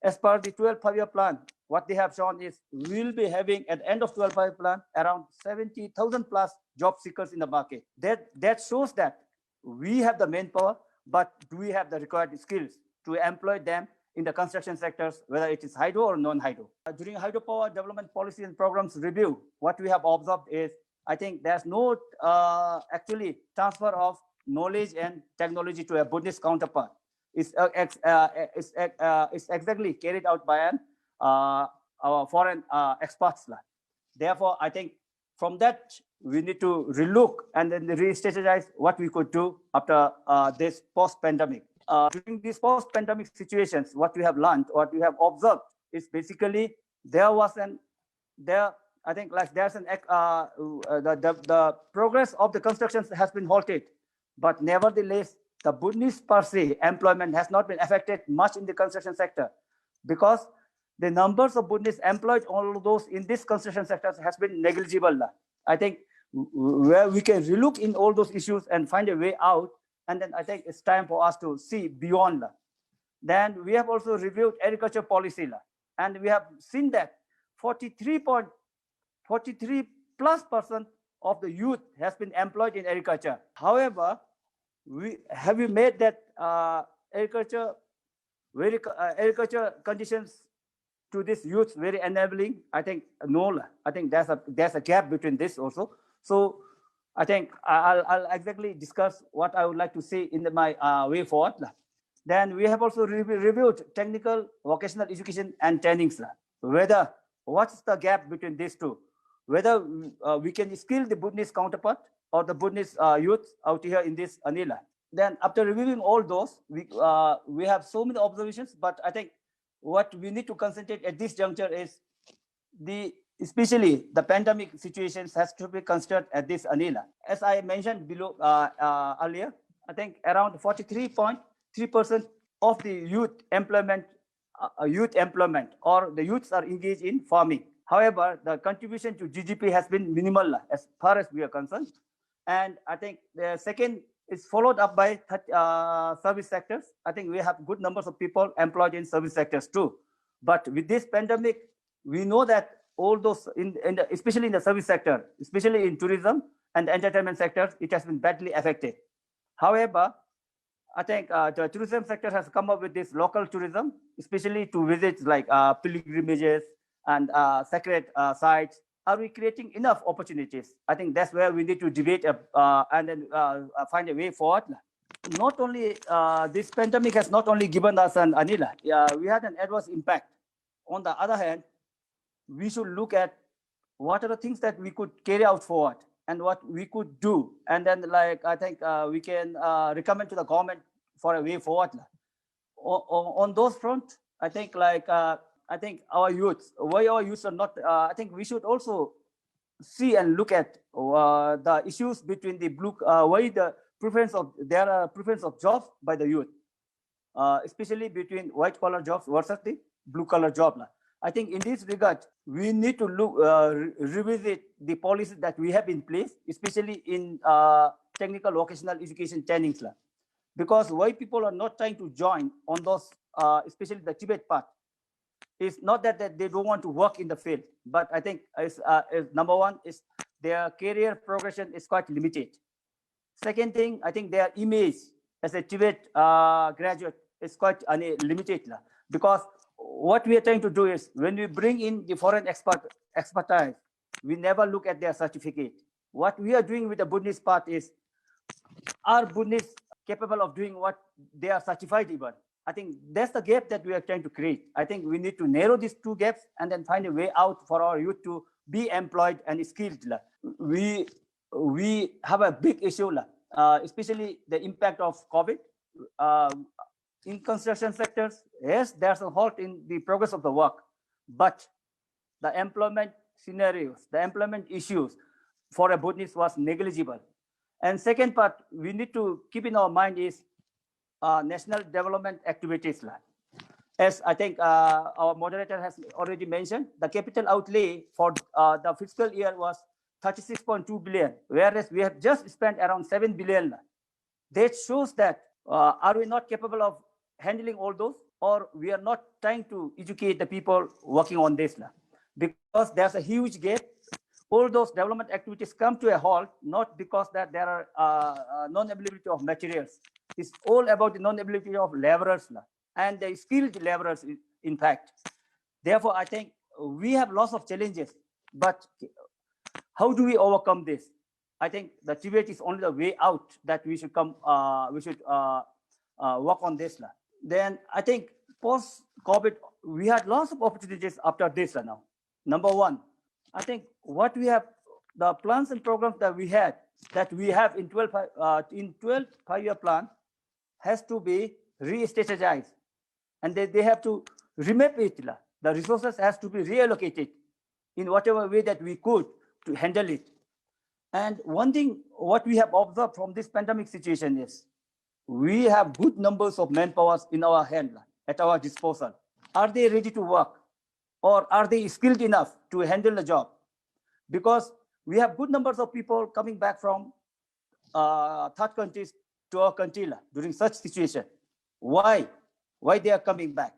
As per the 12 5-year plan, what they have shown is we'll be having at the end of 12 5-year plan around 70,000 plus job seekers in the market. That shows that we have the manpower, but do we have the required skills to employ them in the construction sectors, whether it is hydro or non-hydro. During hydropower development policy and programs review, what we have observed is, I think there's no actually transfer of knowledge and technology to a Bhutanese counterpart. It's exactly carried out by our foreign experts. Therefore, I think from that, we need to relook and then re-strategize what we could do after this post-pandemic. During these post-pandemic situations, what we have learned, what we have observed is basically I think like there's the progress of the construction has been halted, but nevertheless, the Bhutanese per se employment has not been affected much in the construction sector, because the numbers of Bhutanese employed, all of those in this construction sector, has been negligible. I think where we can relook in all those issues and find a way out, and then I think it's time for us to see beyond. Then we have also reviewed agriculture policy, and we have seen that 43% of the youth has been employed in agriculture. However, we made that agriculture conditions to this youth very enabling? I think no. I think there's a gap between this also. So I think I'll exactly discuss what I would like to say in my way forward. Then we have also reviewed technical vocational education and trainings. What's the gap between these two? Whether we can skill the Bhutanese counterpart or the Bhutanese youth out here in this Anila. Then after reviewing all those, we have so many observations, but I think what we need to concentrate at this juncture is especially the pandemic situations has to be considered at this Anila. As I mentioned below earlier, I think around 43.3% of the youth employment or the youths are engaged in farming. However, the contribution to GDP has been minimal as far as we are concerned. And I think the second is followed up by service sectors. I think we have good numbers of people employed in service sectors too. But with this pandemic, we know that all those, especially in the service sector, especially in tourism and the entertainment sector, it has been badly affected. However, I think the tourism sector has come up with this local tourism, especially to visits like pilgrimages and sacred sites. Are we creating enough opportunities? I think that's where we need to debate and then find a way forward. Not only this pandemic has not only given us an Anila, we had an adverse impact. On the other hand, we should look at what are the things that we could carry out forward and what we could do. And then like, I think we can recommend to the government for a way forward. On those fronts, I think like, I think our youths, why our youths are not, I think we should also see and look at the issues between the why the preference of jobs by the youth, especially between white collar jobs versus the blue collar job. I think in this regard, we need to look, revisit the policies that we have in place, especially in technical vocational education trainings. Because why people are not trying to join on those, especially the Tibet part, It's not that they don't want to work in the field, but I think is number one is their career progression is quite limited. Second thing, I think their image as a Tibet graduate is quite limited, because what we are trying to do is when we bring in the foreign expertise, we never look at their certificate. What we are doing with the Bhutanese part is, are Bhutanese capable of doing what they are certified even? I think that's the gap that we are trying to create. I think we need to narrow these two gaps and then find a way out for our youth to be employed and skilled. We have a big issue, especially the impact of COVID in construction sectors. Yes, there's a halt in the progress of the work, but the employment scenarios, the employment issues for a Bhutanese was negligible. And second part, we need to keep in our mind is national development activities. As I think our moderator has already mentioned, the capital outlay for the fiscal year was 36.2 billion, whereas we have just spent around 7 billion. That shows that are we not capable of handling all those, or we are not trying to educate the people working on this, because there's a huge gap. All those development activities come to a halt, not because that there are non-availability of materials. It's all about the non-availability of laborers and the skilled laborers, in fact. Therefore, I think we have lots of challenges, but how do we overcome this? I think the Tibet is only the way out that we should come. We should work on this. Then I think post-COVID, we had lots of opportunities after this now. Number one, I think what we have, the plans and programs that we have in 12 5-year plan has to be re-strategized, and they have to remap it. The resources has to be reallocated in whatever way that we could to handle it. And one thing what we have observed from this pandemic situation is we have good numbers of manpowers in our hand, at our disposal. Are they ready to work, or are they skilled enough to handle the job? Because we have good numbers of people coming back from third countries to our country during such situation. Why they are coming back?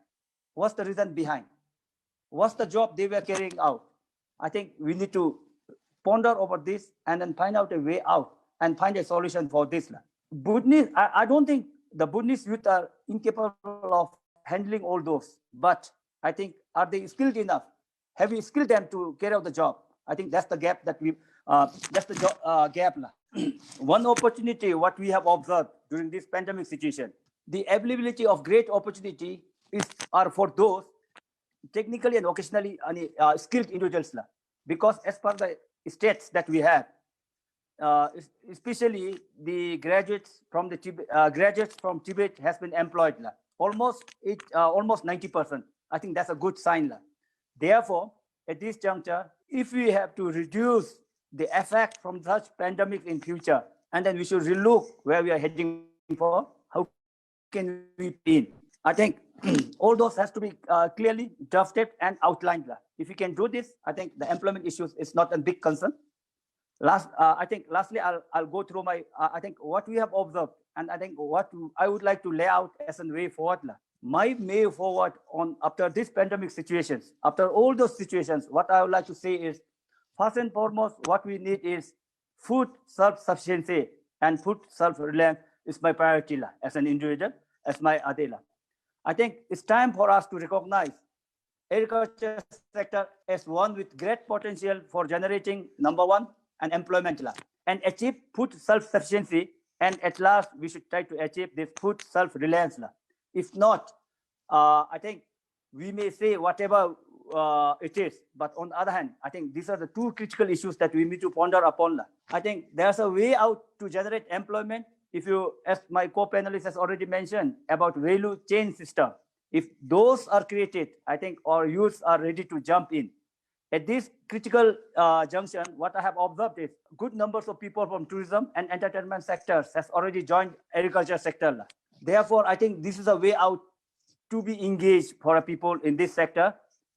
What's the reason behind? What's the job they were carrying out? I think we need to ponder over this and then find out a way out and find a solution for this. Bhutanese, I don't think the Bhutanese youth are incapable of handling all those, but I think, are they skilled enough? Have we skilled them to carry out the job? I think that's the gap that we, that's the gap. One opportunity, what we have observed during this pandemic situation, the availability of great opportunity are for those technically and vocationally skilled individuals. Because as per the states that we have, especially the graduates from Tibet has been employed, almost 90%. I think that's a good sign. Therefore, at this juncture, if we have to reduce the effect from such pandemic in future, and then we should relook where we are heading for, how can we pin? I think all those has to be clearly drafted and outlined. If we can do this, I think the employment issues is not a big concern. I think lastly, I'll go through my, I think what we have observed, and I think what I would like to lay out as a way forward. My way forward on after this pandemic situations, after all those situations, what I would like to say is, first and foremost, what we need is food self-sufficiency and food self-reliance is my priority as an individual, as my Adela. I think it's time for us to recognize agriculture sector as one with great potential for generating, number one, an employment and achieve food self-sufficiency, and at last we should try to achieve this food self-reliance. If not, I think we may say whatever it is, but on the other hand, I think these are the two critical issues that we need to ponder upon. I think there's a way out to generate employment. If you, as my co-panelist has already mentioned about value chain system, if those are created, I think our youths are ready to jump in. At this critical junction, what I have observed is good numbers of people from tourism and entertainment sectors has already joined agriculture sector. Therefore, I think this is a way out to be engaged for people in this sector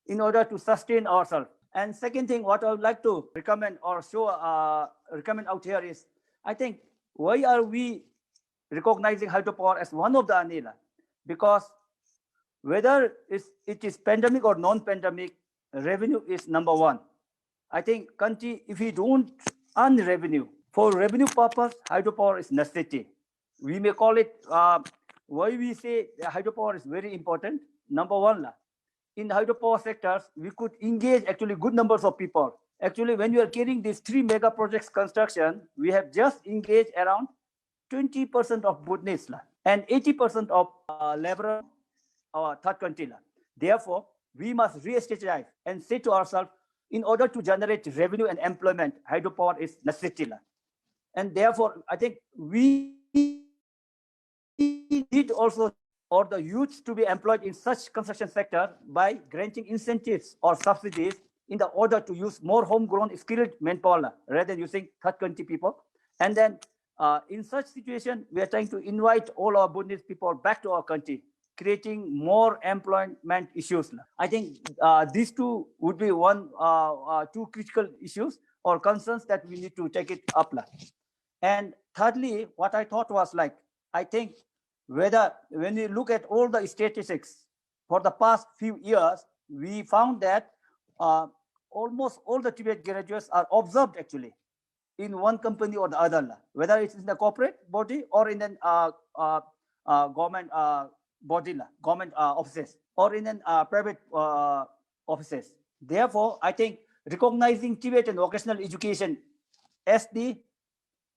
in order to sustain ourselves. And second thing, what I would like to recommend or show, recommend out here is, I think, why are we recognizing hydropower as one of the ANILA? Because whether it is pandemic or non-pandemic, revenue is number one. I think country, if we don't earn revenue, for revenue purpose, hydropower is necessity. We may call it, why we say hydropower is very important. Number one, in hydropower sectors, we could engage actually good numbers of people. Actually, when we are carrying these 3 mega projects construction, we have just engaged around 20% of Bhutanese and 80% of labor third country. Therefore, we must re-strategize and say to ourselves, in order to generate revenue and employment, hydropower is necessary. And therefore, I think we need also or the youth to be employed in such construction sector by granting incentives or subsidies in the order to use more homegrown skilled manpower rather than using third country people. And then in such situation, we are trying to invite all our Bhutanese people back to our country, creating more employment issues. I think these two would be two critical issues or concerns that we need to take it up. And thirdly, what I thought was I think when you look at all the statistics for the past few years, we found that almost all the Tibet graduates are observed actually in one company or the other, whether it's in the corporate body or in the government body, government offices, or in private offices. Therefore, I think recognizing Tibetan vocational education as the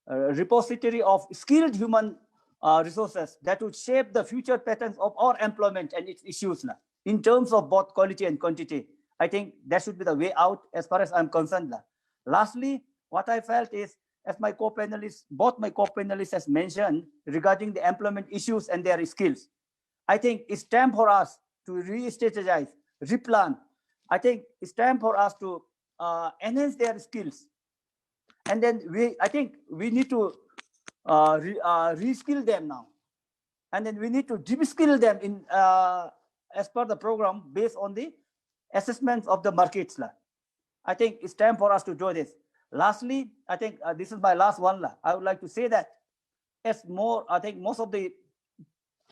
repository of skilled human resources that would shape the future patterns of our employment and its issues in terms of both quality and quantity. I think that should be the way out as far as I'm concerned. Lastly, what I felt is, as my co-panelists, both my co-panelists has mentioned regarding the employment issues and their skills, I think it's time for us to re-strategize, replan. I think it's time for us to enhance their skills. And then I think we need to reskill them now. And then we need to de-skill them in as per the program based on the assessments of the markets. I think it's time for us to do this. Lastly, I think this is my last one. I would like to say that I think most of the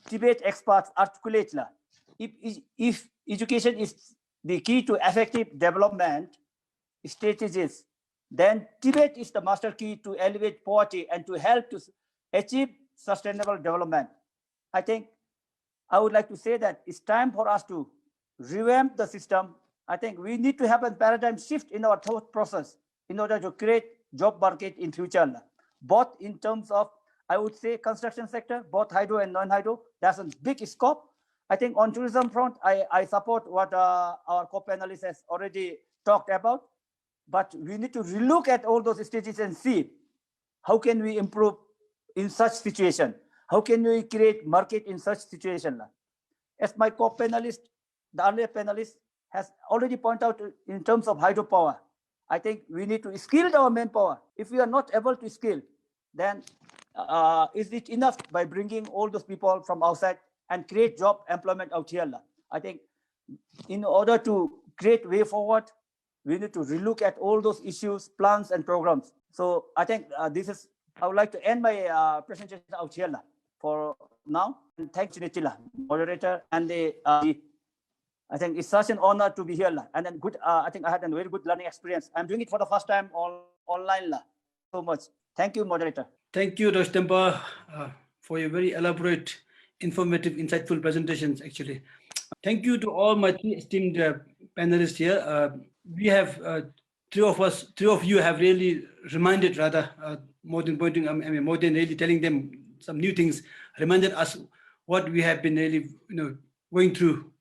Tibet experts articulate if education is the key to effective development strategies, then Tibet is the master key to elevate poverty and to help to achieve sustainable development. I think I would like to say that it's time for us to revamp the system. I think we need to have a paradigm shift in our thought process in order to create job market in future, both in terms of, I would say, construction sector, both hydro and non-hydro. That's a big scope. I think on tourism front, I support what our co-panelist has already talked about, but we need to relook at all those stages and see how can we improve in such situation? How can we create market in such situation? As my co-panelist, the earlier panelist has already pointed out in terms of hydropower, I think we need to skill our manpower. If we are not able to skill, then is it enough by bringing all those people from outside and create job employment out here? I think in order to create way forward, we need to relook at all those issues, plans, and programs. So I think I would like to end my presentation out here for now. And thanks, Nitila, moderator, and I think it's such an honor to be here. And then I think I had a very good learning experience. I'm doing it for the first time online. So much. Thank you, moderator. Thank you, Dr. Tempa, for your very elaborate, informative, insightful presentations, actually. Thank you to all my three esteemed panelists here. We have three of you have really reminded, more than pointing, more than really telling them some new things, reminded us what we have been really, going through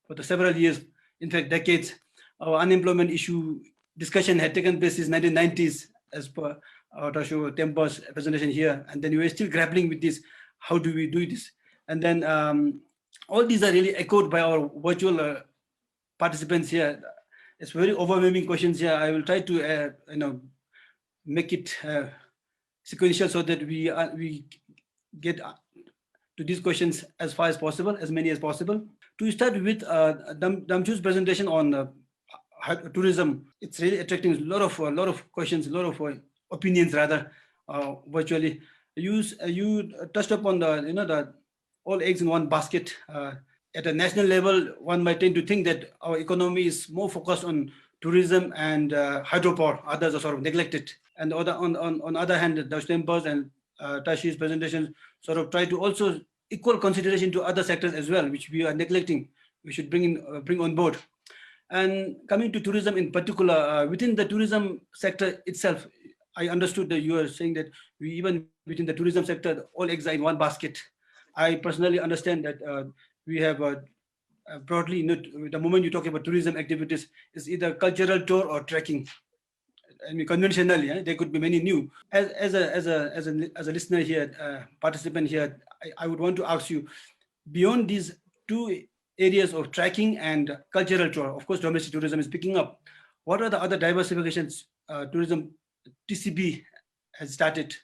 for the several years, in fact, decades. Our unemployment issue discussion had taken place since 1990s, as per Dr. Tempa's presentation here, and then we were still grappling with this. How do we do this? And then all these are really echoed by our virtual participants here. It's very overwhelming questions here. I will try to make it sequential so that we get to these questions as far as possible, as many as possible. To start with Damchu's presentation on tourism, it's really attracting a lot of questions, a lot of opinions virtually. You touched upon the all eggs in one basket at a national level, one might tend to think that our economy is more focused on tourism and hydropower. Others are sort of neglected. And on other hand, Dr. Tempers and Tashi's presentation sort of try to also equal consideration to other sectors as well, which we are neglecting. We should bring on board. And coming to tourism in particular, within the tourism sector itself, I understood that you are saying that we even within the tourism sector, all eggs are in one basket. I personally understand that we have broadly, the moment you talk about tourism activities, is either cultural tour or trekking. I mean, conventionally, there could be many new. As a listener here, participant here, I would want to ask you, beyond these two areas of trekking and cultural tour, of course, domestic tourism is picking up. What are the other diversifications tourism TCB has started?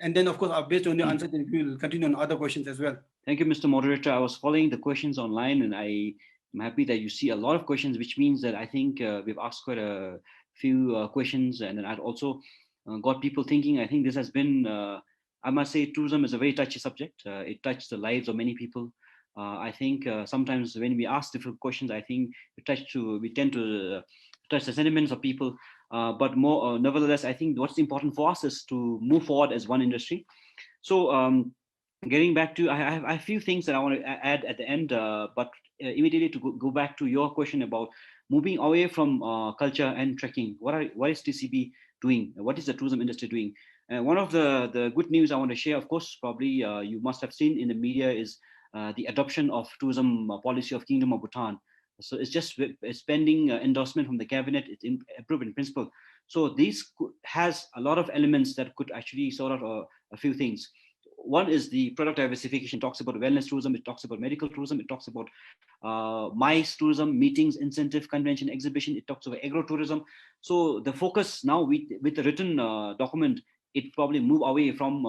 And then, of course, based on your answer, then we will continue on other questions as well. Thank you, Mr. Moderator. I was following the questions online, and I'm happy that you see a lot of questions, which means that I think we've asked quite a few questions, and then I've also got people thinking. I think this has been, I must say, tourism is a very touchy subject. It touches the lives of many people. I think sometimes when we ask different questions, I think we tend to touch the sentiments of people. But more, nevertheless, I think what's important for us is to move forward as one industry. So getting back to, I have a few things that I want to add at the end, but immediately to go back to your question about moving away from culture and trekking. What is TCB doing? What is the tourism industry doing? One of the good news I want to share, of course, probably you must have seen in the media, is the adoption of tourism policy of Kingdom of Bhutan. So it's just pending endorsement from the cabinet. It's approved in principle. So this has a lot of elements that could actually sort of a few things. One is the product diversification. It talks about wellness tourism. It talks about medical tourism. It talks about MICE tourism, meetings, incentive, convention, exhibition. It talks about agro-tourism. So the focus now with the written document, it probably move away from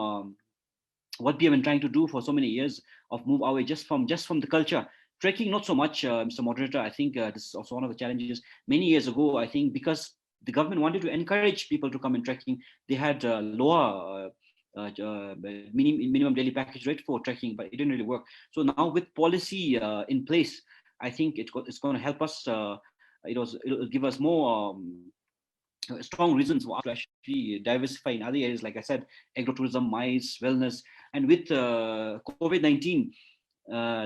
what we have been trying to do for so many years, of move away just from the culture. Trekking, not so much, Mr. Moderator. I think this is also one of the challenges. Many years ago, I think because the government wanted to encourage people to come in trekking, they had lower minimum daily package rate for trekking, but it didn't really work. So now with policy in place, I think it's going to help us. It'll give us more strong reasons for us to actually diversify in other areas, like I said, agro-tourism, MICE, wellness. And with COVID-19,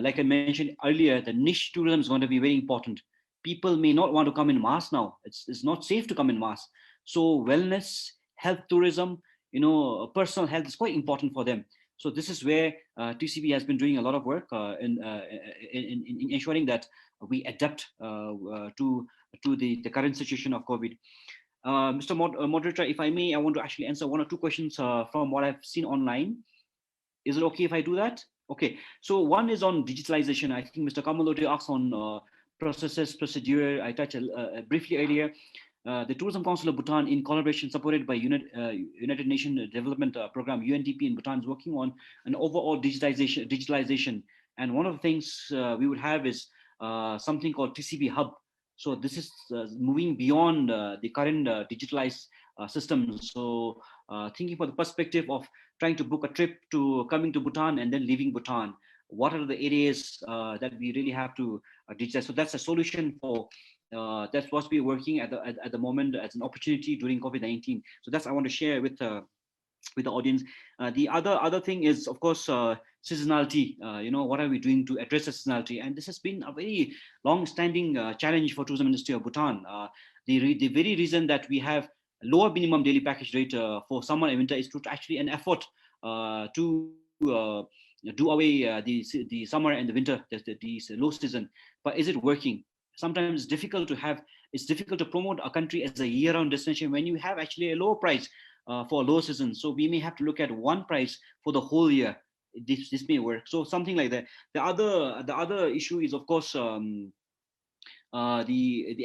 like I mentioned earlier, the niche tourism is going to be very important. People may not want to come in mass now. It's not safe to come in mass. So wellness, health tourism, personal health is quite important for them. So this is where TCB has been doing a lot of work in ensuring that we adapt to the current situation of COVID. Mr. Moderator, if I may, I want to actually answer one or two questions from what I've seen online. Is it okay if I do that? Okay, so one is on digitalization. I think Mr. Kamaloti asked on processes, procedure. I touched briefly earlier. The Tourism Council of Bhutan, in collaboration supported by United Nations Development Program, UNDP in Bhutan, is working on an overall digitalization. And one of the things we would have is something called TCB Hub. So this is moving beyond the current digitalized systems. So thinking from the perspective of trying to book a trip to coming to Bhutan and then leaving Bhutan, what are the areas that we really have to digitize? So that's a solution for, that's what we're working at the moment as an opportunity during COVID-19. So that's I want to share with the audience. The other thing is, of course, seasonality. What are we doing to address the seasonality? And this has been a very long-standing challenge for tourism industry of Bhutan. The very reason that we have lower minimum daily package rate for summer and winter is to actually an effort to do away the summer and the winter, the low season. But is it working? Sometimes it's difficult to promote a country as a year-round destination when you have actually a low price for a low season. So we may have to look at one price for the whole year. This may work. So something like that. The other issue is, of course, the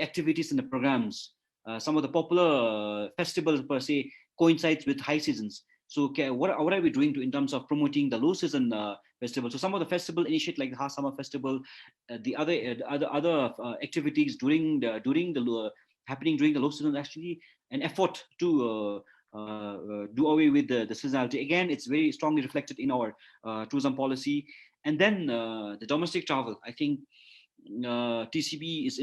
activities and the programs. Some of the popular festivals per se coincides with high seasons. So what are we doing in terms of promoting the low season festival? So some of the festival initiate like the Ha Summer Festival, the other activities happening during the low season, actually an effort to do away with the seasonality. Again, it's very strongly reflected in our tourism policy. And then the domestic travel, I think TCB is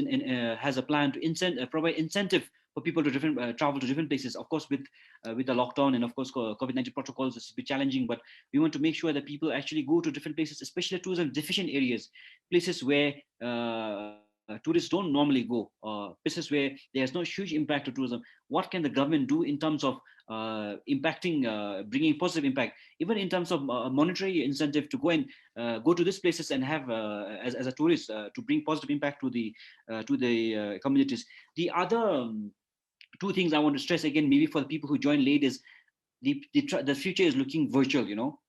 has a plan to provide incentive for people to travel to different places. Of course, with the lockdown and of course COVID-19 protocols, it's a bit challenging. But we want to make sure that people actually go to different places, especially tourism deficient areas, places where tourists don't normally go, places where there's no huge impact to tourism. What can the government do in terms of bringing positive impact, even in terms of monetary incentive to go and go to these places and have as a tourist to bring positive impact to the communities. The other two things I want to stress again, maybe for the people who join late, is the future is looking virtual.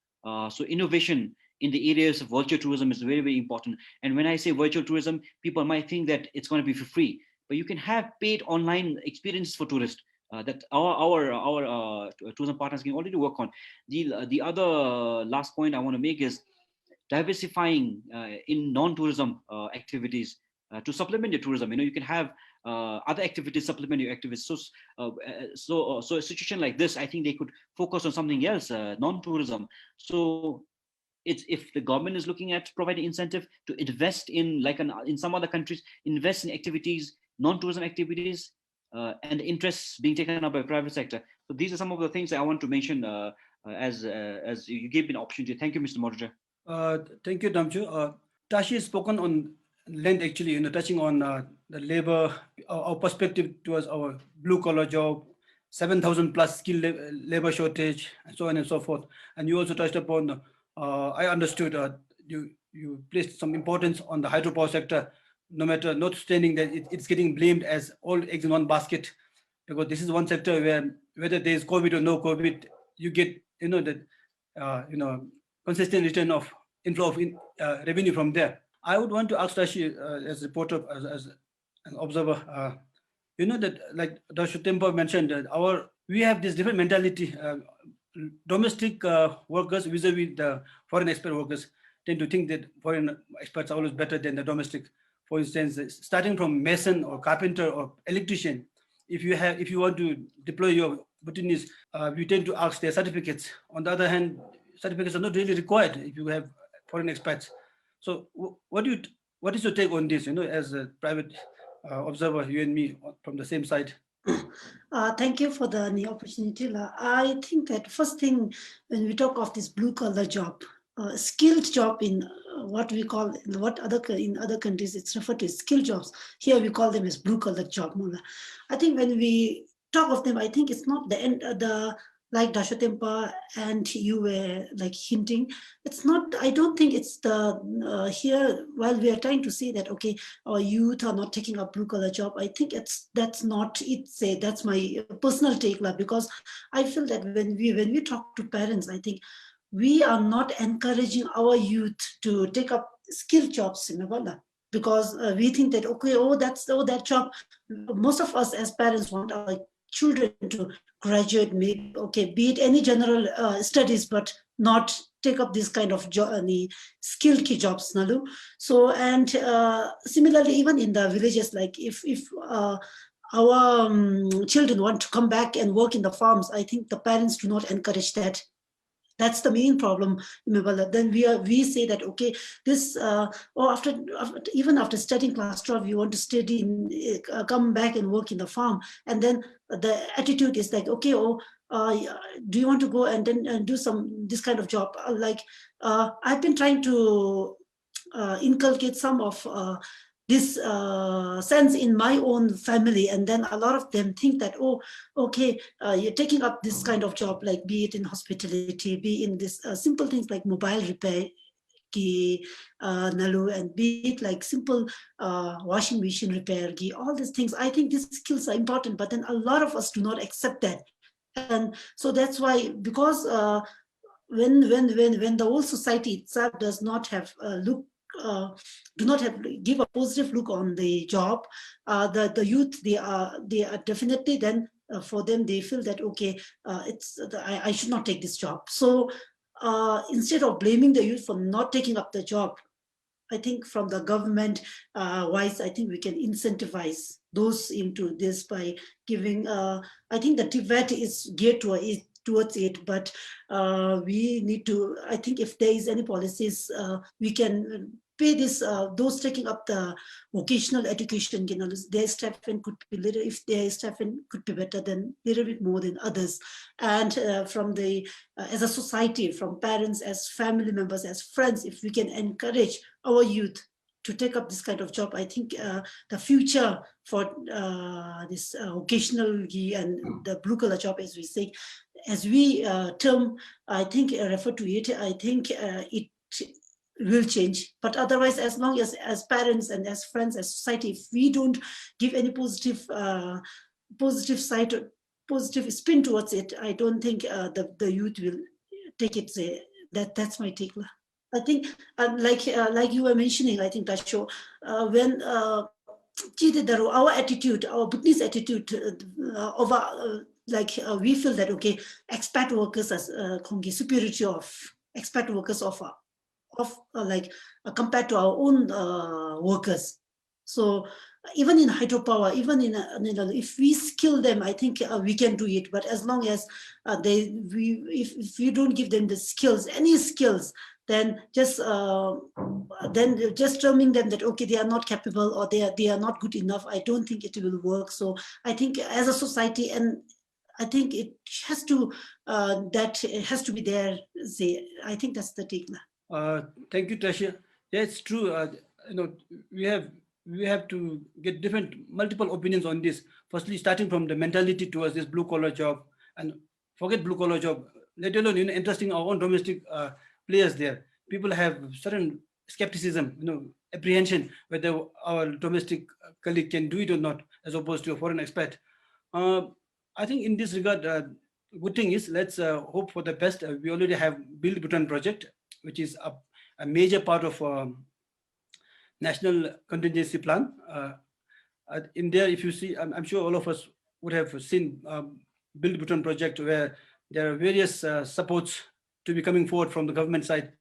So innovation in the areas of virtual tourism is very, very important. And when I say virtual tourism, people might think that it's going to be for free, but you can have paid online experiences for tourists that our tourism partners can already work on. The other last point I want to make is diversifying in non-tourism activities to supplement your tourism. You can have other activities supplement your activities. So a situation like this, I think they could focus on something else, non-tourism. So it's, if the government is looking at providing incentive to invest in, like in some other countries, invest in activities, non-tourism activities, and interests being taken up by private sector. So these are some of the things I want to mention as you gave me an opportunity. Thank you, Mr. Moderator. Thank you, Damju. Tashi has spoken on length, actually, touching on the labor, our perspective towards our blue-collar job, 7,000 plus skilled labor shortage, and so on and so forth. And you also touched upon, I understood you placed some importance on the hydropower sector, no matter, notwithstanding that it's getting blamed as all eggs in one basket, because this is one sector where whether there is COVID or no COVID, you get consistent return of inflow of revenue from there. I would want to ask Tashi, as a reporter, as an observer, that like Dr. Tempo mentioned, that we have this different mentality. Domestic workers vis-a-vis the foreign expert workers tend to think that foreign experts are always better than the domestic. For instance, starting from mason or carpenter or electrician, if you want to deploy your Bhutanese, we tend to ask their certificates. On the other hand, certificates are not really required if you have foreign expats. So what is your take on this, as a private observer, you and me from the same side? Thank you for the opportunity. I think that first thing, when we talk of this blue-collar job, skilled job in what we call, in other countries it's referred to as skilled jobs. Here we call them as blue-collar job. I think when we talk of them, I think it's not the end. Like Dasha Tempa and you were like hinting, it's not, I don't think it's the, here, while we are trying to say that, okay, our youth are not taking up blue collar job, I think that's my personal take, because I feel that when we talk to parents, I think we are not encouraging our youth to take up skilled jobs in Nepal, because we think that, okay, that job, most of us as parents want our children to graduate, maybe, okay, be it any general studies, but not take up this kind of skilled key jobs. So, and similarly, even in the villages, like if our children want to come back and work in the farms, I think the parents do not encourage that. That's the main problem. Then we say that, okay, this or even after studying class 12, you want to study, come back and work in the farm, and then the attitude is like, okay, do you want to go and then do this kind of job? I've been trying to inculcate some of this sense in my own family, and then a lot of them think that, you're taking up this kind of job, like be it in hospitality, be in this simple things like mobile repair, and be it like simple washing machine repair, all these things. I think these skills are important, but then a lot of us do not accept that, and so that's why, because when the whole society itself does not have give a positive look on the job, the youth, they are definitely then for them, they feel that, okay, I should not take this job. So instead of blaming the youth for not taking up the job, I think from the government wise, I think we can incentivize those into this by giving, I think the TVET is geared towards it, but we need to, I think if there is any policies, we can pay this, those taking up the vocational education, their stipend could be little, if their stipend could be better than little bit more than others. And from the, as a society, from parents, as family members, as friends, if we can encourage our youth to take up this kind of job, I think the future for this vocational and the blue collar job, as we say, as we term, I think refer to it, I think it will change. But otherwise, as long as parents and as friends, as society, if we don't give any positive side, positive spin towards it, I don't think the youth will take it. That's my take. I think like you were mentioning, I think Tasho, when our attitude, our Bhutanese attitude over we feel that okay, expat workers as superiority of expat workers of compared to our own workers. So even in hydropower, even in if we skill them, I think we can do it. But as long as if you don't give them the skills, any skills, then just terming them that okay, they are not capable or they are not good enough, I don't think it will work. So I think as a society, and I think it has to it has to be there. I think that's the take. Thank you, Tasha. Yeah, it's true. We have to get multiple opinions on this. Firstly, starting from the mentality towards this blue collar job, and forget blue collar job, let alone interesting our own domestic players there. People have certain skepticism, apprehension whether our domestic colleague can do it or not, as opposed to a foreign expat. I think in this regard, good thing is let's hope for the best. We already have Build Bhutan project, which is a major part of national contingency plan. In there, if you see, I'm sure all of us would have seen Build Bhutan project, where there are various supports to be coming forward from the government side,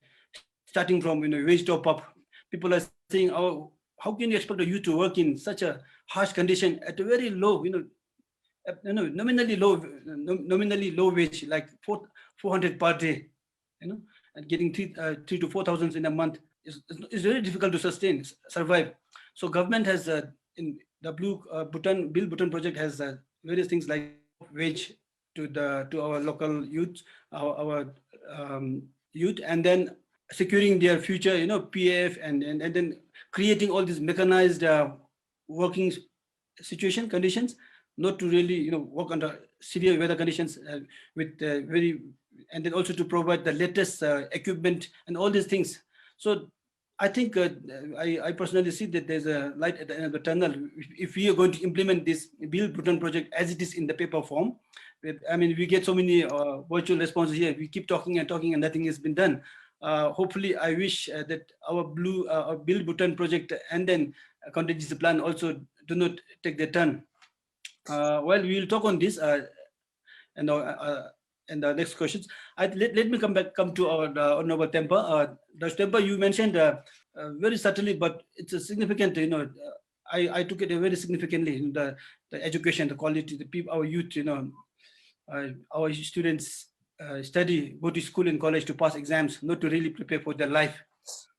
starting from wage top up. People are saying, oh, how can you expect a youth to work in such a harsh condition at a very low, nominally low wage, like 400 per day, and getting 3,000 to 4,000 in a month is very difficult to survive. So government has in the Bhutan Build Bhutan project has various things like wage to our local youth, our youth, and then securing their future, PF, and then creating all these mechanized working conditions, not to really work under severe weather conditions with and then also to provide the latest equipment and all these things. So I think I personally see that there's a light at the end of the tunnel if we are going to implement this Build Bhutan project as it is in the paper form. I mean, we get so many virtual responses here. We keep talking and talking and nothing has been done. Hopefully, I wish that our Build Bhutan project and then contingency plan also do not take their turn. Well, we will talk on this and the next questions. Let me come to our Honorable Tempa. Dr. Tempa, you mentioned very subtly, but it's a significant, I took it very significantly, the education, the quality, the people, our youth, our students study, go to school and college to pass exams, not to really prepare for their life.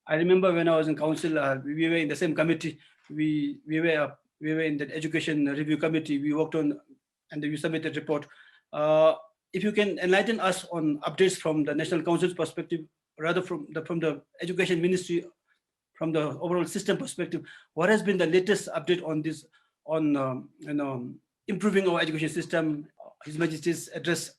I remember when I was in council, we were in the same committee. We were in the education review committee. We worked on, and we submitted a report. If you can enlighten us on updates from the National Council's perspective, rather from the Education Ministry, from the overall system perspective, what has been the latest update on this, on improving our education system? His Majesty's address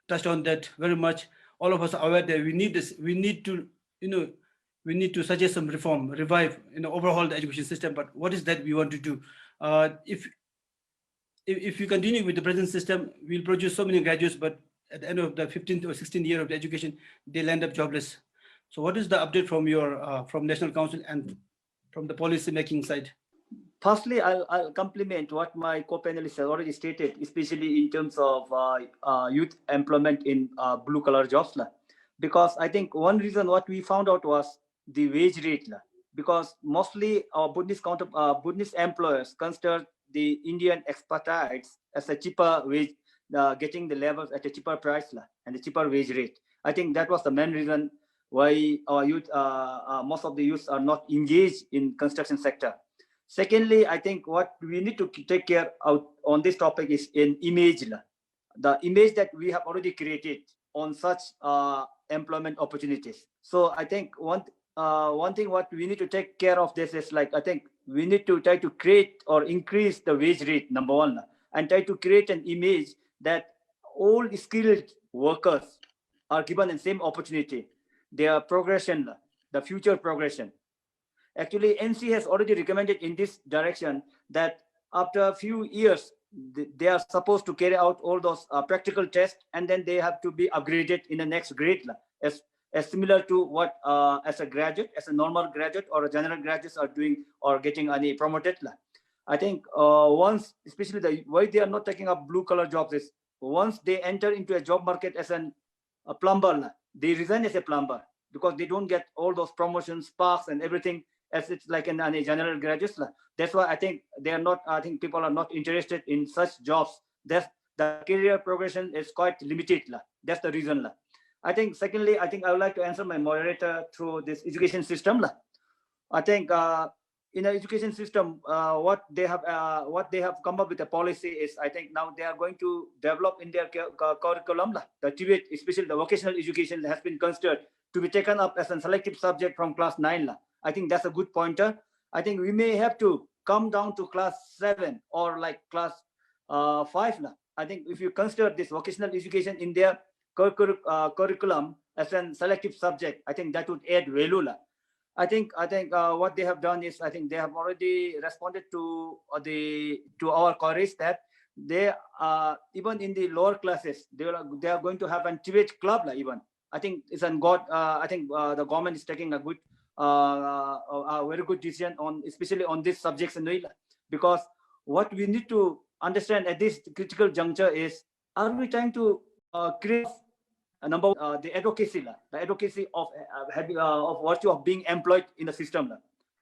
touched on that very much. All of us are aware that we need this. We need to suggest some reform, revive, overhaul the education system. But what is that we want to do? If we continue with the present system, we'll produce so many graduates, but at the end of the 15th or 16th year of the education, they'll end up jobless. So what is the update from your from National Council and from the policy making side? Firstly, I'll complement what my co-panelists have already stated, especially in terms of youth employment in blue-collar jobs. Because I think one reason what we found out was the wage rate. Because mostly our Bhutanese employers consider the Indian expats as a cheaper wage getting the levels at a cheaper price and a cheaper wage rate. I think that was the main reason why our youth, most of the youth are not engaged in construction sector. Secondly, I think what we need to take care of on this topic is in image, the image that we have already created on such employment opportunities. So I think one thing what we need to take care of this is I think we need to try to create or increase the wage rate, number one, and try to create an image that all skilled workers are given the same opportunity, their progression, the future progression. Actually, NC has already recommended in this direction that after a few years, they are supposed to carry out all those practical tests, and then they have to be upgraded in the next grade, as similar to what as a normal graduate or a general graduates are doing or getting any promoted. I think once, especially why they are not taking up blue collar jobs is once they enter into a job market as a plumber, they resign as a plumber because they don't get all those promotions, sparks, and everything as it's like a general graduates. That's why I think they are not. I think people are not interested in such jobs. That's the career progression is quite limited. That's the reason. I think secondly, I think I would like to answer my moderator through this education system. I think in the education system, what they have come up with a policy is, I think now they are going to develop in their curriculum the TVET, especially the vocational education, has been considered to be taken up as a selective subject from class 9. I think that's a good pointer. I think we may have to come down to class 7 or class 5. I think if you consider this vocational education in their curriculum as a selective subject, I think that would add value. I think what they have done is, I think they have already responded to our queries that they even in the lower classes they are going to have a TVET club even. I think it's I think the government is taking a good a very good decision on, especially on these subjects, because what we need to understand at this critical juncture is, are we trying to create a number the advocacy of virtue of being employed in the system.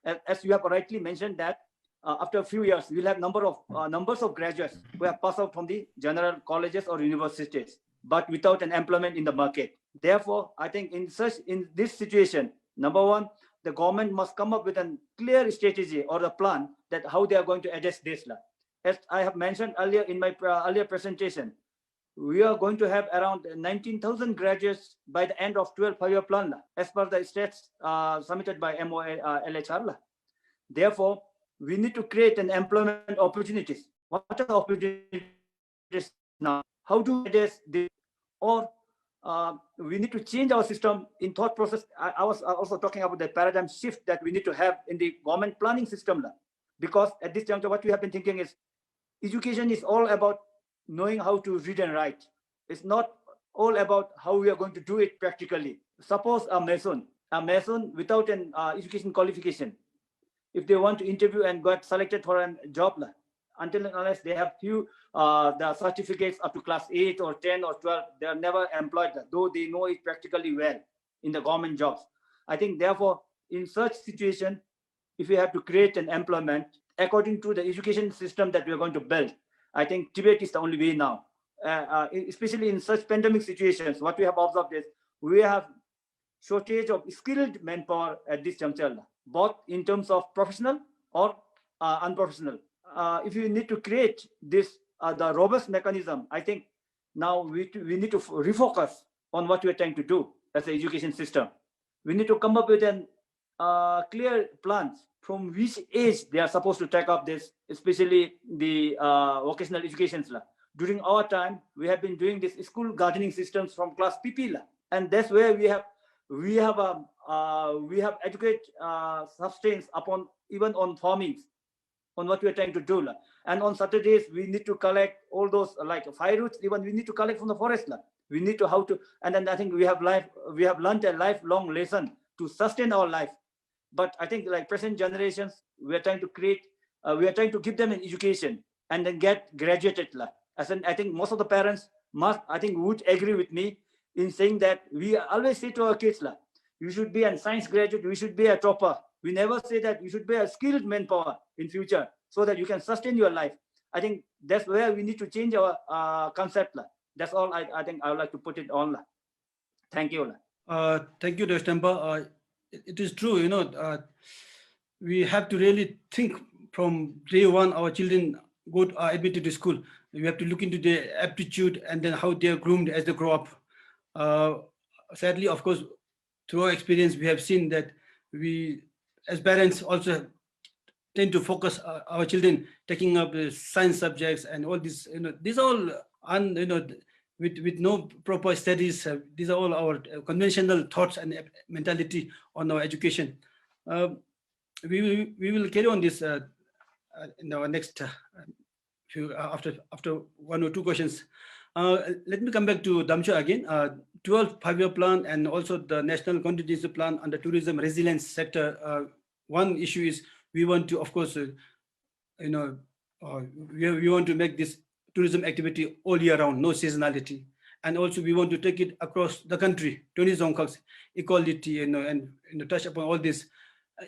As you have rightly mentioned that after a few years we'll have numbers of graduates who have passed out from the general colleges or universities but without an employment in the market. Therefore, I think in this situation, number one, the government must come up with a clear strategy or a plan that how they are going to address this. As I have mentioned earlier in my earlier presentation, we are going to have around 19,000 graduates by the end of 12 5-year plan, as per the stats submitted by MOLHR. Therefore, we need to create an employment opportunities. What are the opportunities now? How do we address this? Or we need to change our system in thought process. I was also talking about the paradigm shift that we need to have in the government planning system, because at this juncture, what we have been thinking is education is all about knowing how to read and write. It's not all about how we are going to do it practically. Suppose a mason without an education qualification, if they want to interview and got selected for a job, until and unless they have few the certificates up to class 8 or 10 or 12, they are never employed, though they know it practically well in the government jobs. I think therefore, in such situation, if we have to create an employment according to the education system that we are going to build, I think TVET is the only way now. Especially in such pandemic situations, what we have observed is we have shortage of skilled manpower at this juncture, both in terms of professional or unprofessional. If you need to create this the robust mechanism, I think now we need to refocus on what we are trying to do as an education system. We need to come up with an clear plans from which age they are supposed to take up this, especially the vocational education. During our time, we have been doing this school gardening systems from class PP, and that's where we have adequate substance upon even on farming, on what we are trying to do. And on Saturdays, we need to collect all those fire roots. Even we need to collect from the forest. We need to how to, and then I think we have learned a lifelong lesson to sustain our life. But I think present generations, we are trying to create, we are trying to give them an education and then get graduated. As in, I think most of the parents would agree with me in saying that we always say to our kids, you should be a science graduate, you should be a topper. We never say that you should be a skilled manpower in future so that you can sustain your life. I think that's where we need to change our concept. That's all I think I would like to put it on. Thank you. Thank you, Dr. Temba. It is true, we have to really think from day one, our children are admitted to school. We have to look into their aptitude and then how they are groomed as they grow up. Sadly, of course, through our experience, we have seen that we, as parents, also tend to focus our children taking up science subjects and all this. These are all with no proper studies. These are all our conventional thoughts and mentality on our education. We will carry on this in our next few after one or two questions. Let me come back to Damcho again. 12 5-year plan and also the national contingency plan under tourism resilience sector. One issue is we want to, of course, we want to make this tourism activity all year round, no seasonality. And also we want to take it across the country, 20 Zongkaks, equality, and touch upon all this.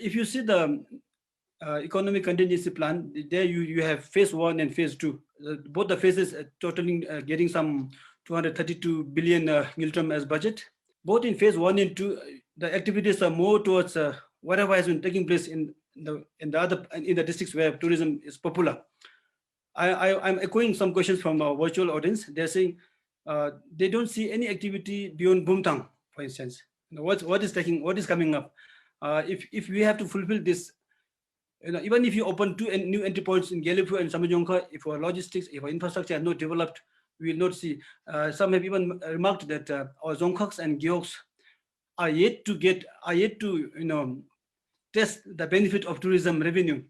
If you see the economic contingency plan, there you have phase 1 and phase 2. Both the phases totaling getting some 232 billion Ngiltram as budget. Both in phase 1 and 2, the activities are more towards whatever has been taking place in the districts where tourism is popular. I'm echoing some questions from our virtual audience. They're saying they don't see any activity beyond Bhutan, for instance. What is coming up? If we have to fulfill this, even if you open 2 new entry points in Gyeongju and Samajongkha, if our logistics, if our infrastructure are not developed, we will not see. Some have even remarked that our Zongkaks and Gyeoks are yet to test the benefit of tourism revenue.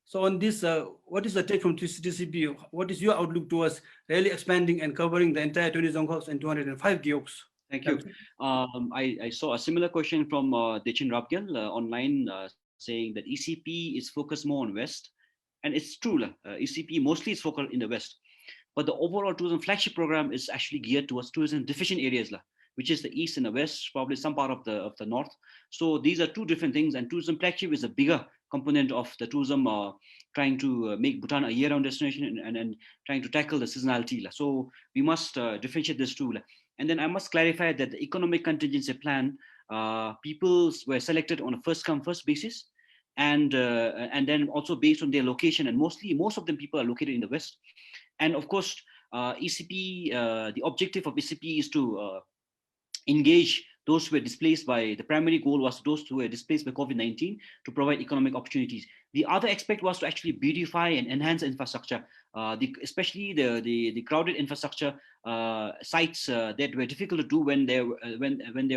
So on this, what is the take from TCB? What is your outlook towards really expanding and covering the entire 20 Zongkaks and 205 Gyeoks? Thank you. I saw a similar question from Dechin Rabgyal online saying that ECP is focused more on West. And it's true, ECP mostly is focused in the West. But the overall tourism flagship program is actually geared towards tourism deficient areas, which is the East and the West, probably some part of the North. So these are two different things, and tourism flagship is a bigger component of the tourism trying to make Bhutan a year-round destination and trying to tackle the seasonality. So we must differentiate this too. And then I must clarify that the economic contingency plan, people were selected on a first-come, first basis, and then also based on their location, and most of them people are located in the West. And of course, ECP, the objective of ECP is to engage those who were displaced by, the primary goal was those who were displaced by COVID-19 to provide economic opportunities. The other aspect was to actually beautify and enhance infrastructure, especially the crowded infrastructure sites that were difficult to do when there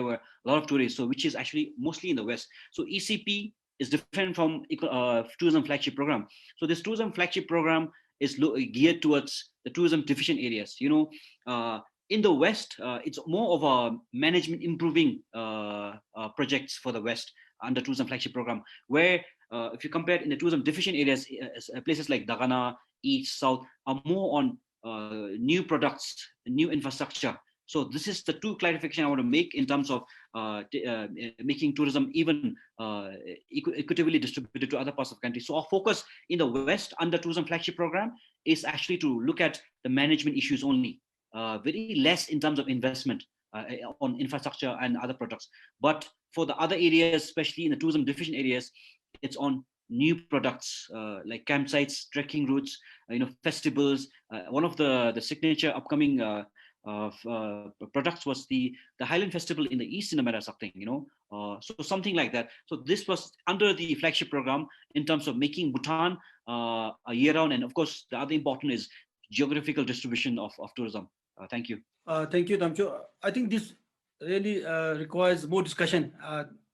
were a lot of tourists, so which is actually mostly in the West. So ECP is different from tourism flagship program. So this tourism flagship program is geared towards the tourism deficient areas. In the West, it's more of a management improving projects for the West under tourism flagship program, where if you compare it in the tourism deficient areas, places like Dagana, East, South are more on new products, new infrastructure. So this is the two clarification I want to make in terms of making tourism even equitably distributed to other parts of the country. So our focus in the West under tourism flagship program is actually to look at the management issues only. Very less in terms of investment on infrastructure and other products. But for the other areas, especially in the tourism deficient areas, it's on new products like campsites, trekking routes, festivals. One of the signature upcoming products was the Highland Festival in the East in the Medasakting, so something like that. So this was under the flagship program in terms of making Bhutan a year-round, and of course the other important is geographical distribution of tourism. Thank you. Thank you, Damcho. I think this really requires more discussion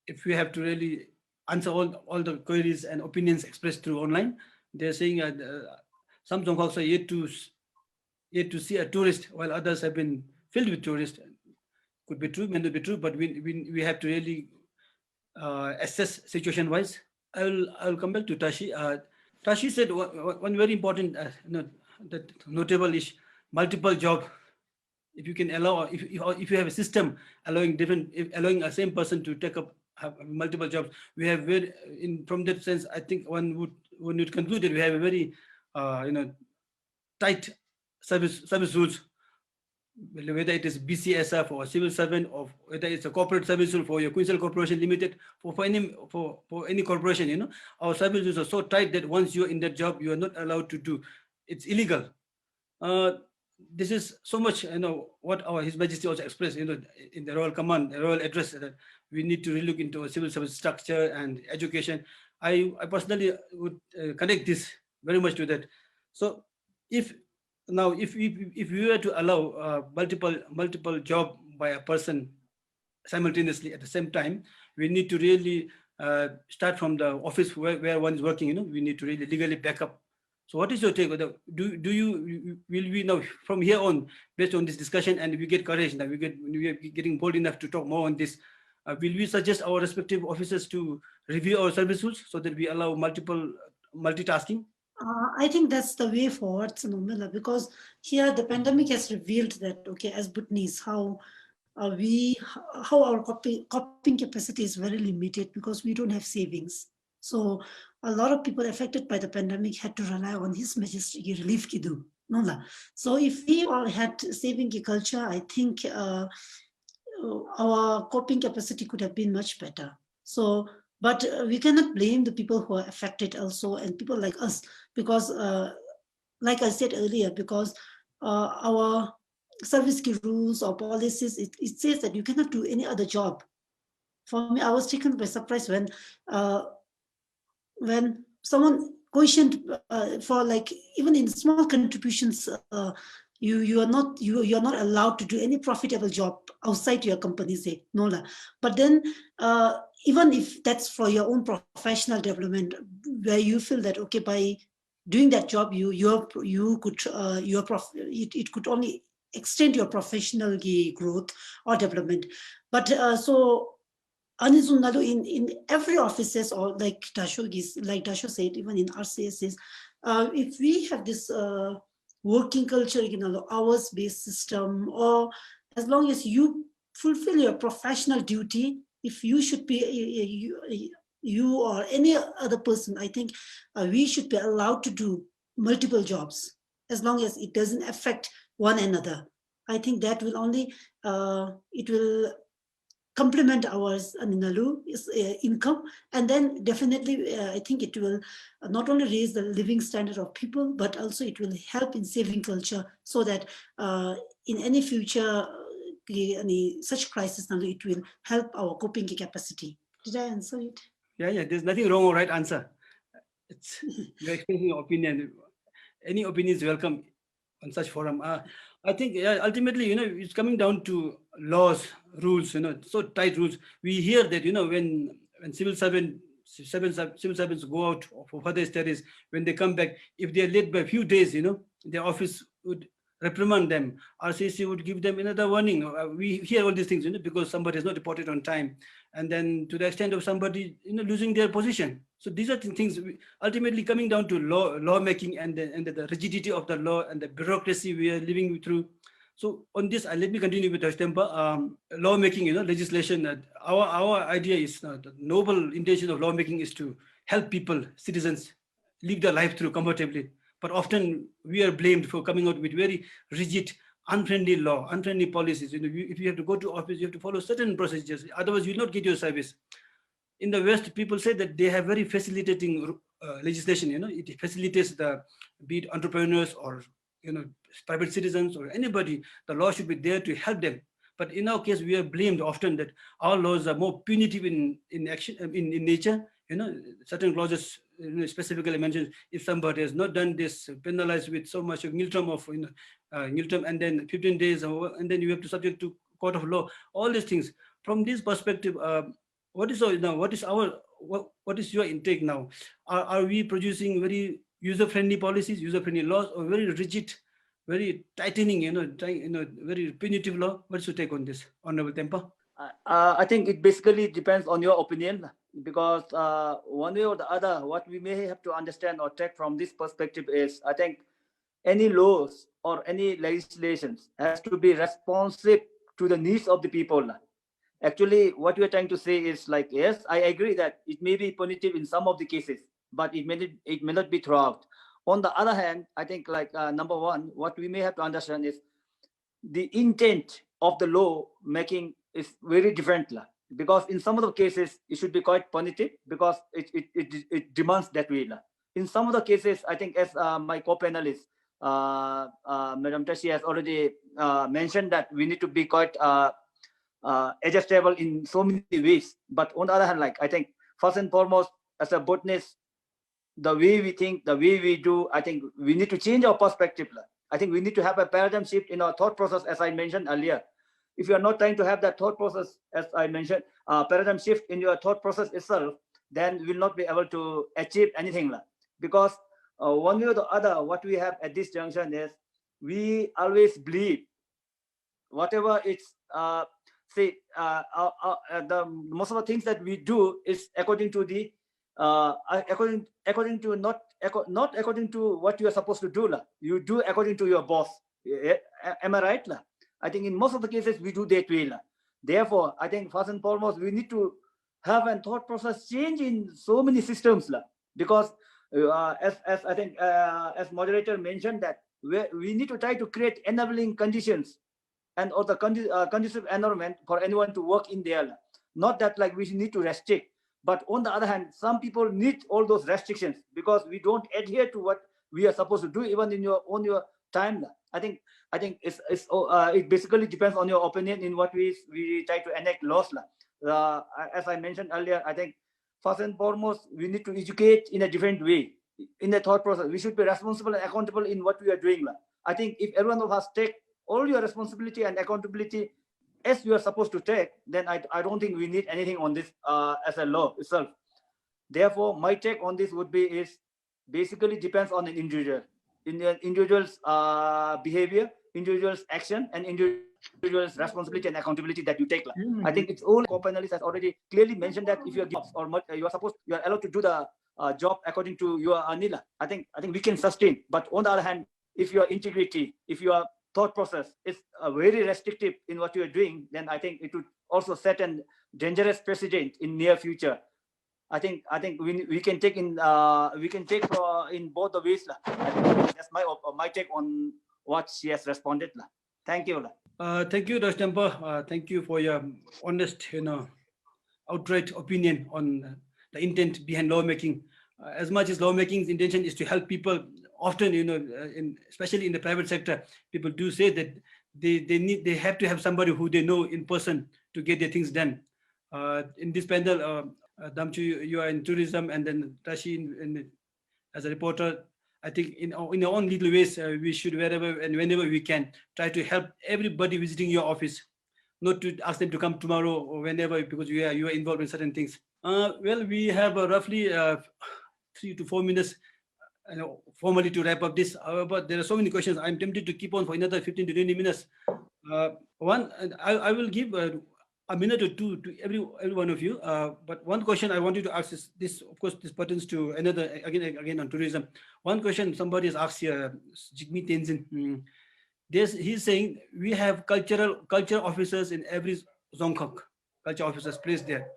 if we have to really answer all the queries and opinions expressed through online. They're saying some Zongkaks are yet to see a tourist, while others have been filled with tourists. Could be true, may not be true, but we have to really assess situation-wise. I'll come back to Tashi. Tashi said one very important, that notable is multiple job. If you can allow, if you have a system allowing a same person to have multiple jobs, we have from that sense, I think one would conclude that we have a very tight service rules, whether it is BCSF or civil servant, or whether it's a corporate service rule for your Queensland Corporation Limited, for any corporation, our service rules are so tight that once you're in that job, you are not allowed to do. It's illegal. This is so much, what His Majesty also expressed, in the Royal Command, the Royal Address, that we need to relook into a civil service structure and education. I personally would connect this very much to that. So if we were to allow multiple job by a person simultaneously at the same time, we need to really start from the office where one is working. We need to really legally back up. So what is your take? Will we now from here on, based on this discussion, and we get courage now, we are getting bold enough to talk more on this, will we suggest our respective officers to review our service rules so that we allow multitasking? I think that's the way forward, Nomila, because here the pandemic has revealed that, okay, as Bhutanese, how our coping capacity is very limited because we don't have savings. So a lot of people affected by the pandemic had to rely on His Majesty relief kidu. So if we all had saving culture, I think our coping capacity could have been much better. So, but we cannot blame the people who are affected also, and people like us, because like I said earlier, because our service rules or policies, it says that you cannot do any other job. For me, I was taken by surprise when someone questioned for, like, even in small contributions, you are not allowed to do any profitable job outside your company, say Nola. But then even if that's for your own professional development, where you feel that, okay, by doing that job, it could only extend your professional growth or development. But so in every offices, or like Dasho said, even in RCSs, if we have this working culture, hours-based system, or as long as you fulfill your professional duty, if you should be you or any other person, I think we should be allowed to do multiple jobs as long as it doesn't affect one another. I think that will only it will complement our income, and then definitely I think it will not only raise the living standard of people, but also it will help in saving culture, so that in any future any such crisis, it will help our coping capacity. Did I answer it? Yeah, there's nothing wrong or right answer. You're expressing your opinion. Any opinion is welcome on such forum. I think ultimately, it's coming down to laws, rules, so tight rules. We hear that, when civil servants go out for further studies, when they come back, if they are late by a few days, their office would reprimand them. RCC would give them another warning. We hear all these things, because somebody has not reported on time, and then to the extent of somebody, losing their position. So these are the things ultimately coming down to lawmaking and the rigidity of the law and the bureaucracy we are living through. So on this, let me continue with Tempa. Lawmaking, legislation. Our idea is the noble intention of lawmaking is to help people, citizens, live their life through comfortably. But often we are blamed for coming out with very rigid, unfriendly law, unfriendly policies. If you have to go to office, you have to follow certain procedures. Otherwise, you will not get your service. In the West, people say that they have very facilitating legislation. It facilitates be it entrepreneurs or private citizens or anybody. The law should be there to help them. But in our case, we are blamed often that our laws are more punitive in action, in nature. Certain clauses specifically mentions if somebody has not done this, penalized with so much of niltrum and then 15 days, and then you have to subject to court of law. All these things. From this perspective, what is your intake now? Are we producing very user-friendly policies, user-friendly laws, or very rigid, very tightening, very punitive law? What's your take on this, Honorable Tempa? I think it basically depends on your opinion, because one way or the other, what we may have to understand or take from this perspective is, I think any laws or any legislations has to be responsive to the needs of the people. Actually, what we are trying to say is, like, yes, I agree that it may be punitive in some of the cases, but it may not be throughout. On the other hand, I think like number one, what we may have to understand is the intent of the law making is very different, because in some of the cases it should be quite punitive because it demands that way. In some of the cases, I think as my co-panelist, Madam Tashi has already mentioned that we need to be quite adjustable in so many ways. But on the other hand, like I think first and foremost, as a botanist, the way we think, the way we do, I think we need to change our perspective. I think we need to have a paradigm shift in our thought process, as I mentioned earlier. If you are not trying to have that thought process, as I mentioned, paradigm shift in your thought process itself, then we will not be able to achieve anything. Because one way or the other, what we have at this junction is we always believe whatever it's the most of the things that we do is according to the according to not according to what you are supposed to do. You do according to your boss. Am I right? I think in most of the cases we do that way. Therefore, I think first and foremost we need to have a thought process change in so many systems, because as I think as moderator mentioned that we need to try to create enabling conditions and or the conducive environment for anyone to work in there. Not that like we need to restrict, but on the other hand, some people need all those restrictions because we don't adhere to what we are supposed to do even in your time. I think it basically depends on your opinion in what we try to enact laws. As I mentioned earlier, I think first and foremost we need to educate in a different way in the thought process. We should be responsible and accountable in what we are doing. I think if everyone of us take all your responsibility and accountability as you are supposed to take, then I don't think we need anything on this as a law itself. Therefore, my take on this would be is basically depends on an individual, in the individual's behavior, individual's action, and individual's responsibility and accountability that you take. I think it's all co-panelists has already clearly mentioned that if you're jobs or you are allowed to do the job according to your Anila. I think we can sustain. But on the other hand, if your integrity, if your thought process is very restrictive in what you are doing, then I think it would also set a dangerous precedent in near future. I think we can take in in both the ways. That's my take on what she has responded. Thank you. Thank you, Dr. Tempa. Thank you for your honest, outright opinion on the intent behind lawmaking. As much as lawmaking's intention is to help people, often, especially in the private sector, people do say that they have to have somebody who they know in person to get their things done. In this panel, Damchu, you are in tourism, and then Tashi as a reporter. I think in our own little ways, we should wherever and whenever we can try to help everybody visiting your office, not to ask them to come tomorrow or whenever because you are involved in certain things. Well, we have roughly 3 to 4 minutes formally to wrap up this. However, there are so many questions. I'm tempted to keep on for another 15 to 20 minutes. I will give a minute or two to every one of you. But one question I wanted to ask is this. Of course, this pertains to another again on tourism. One question somebody has asked here, Jigme Tenzin. He's saying we have culture officers in every Zongkok, culture officers placed there.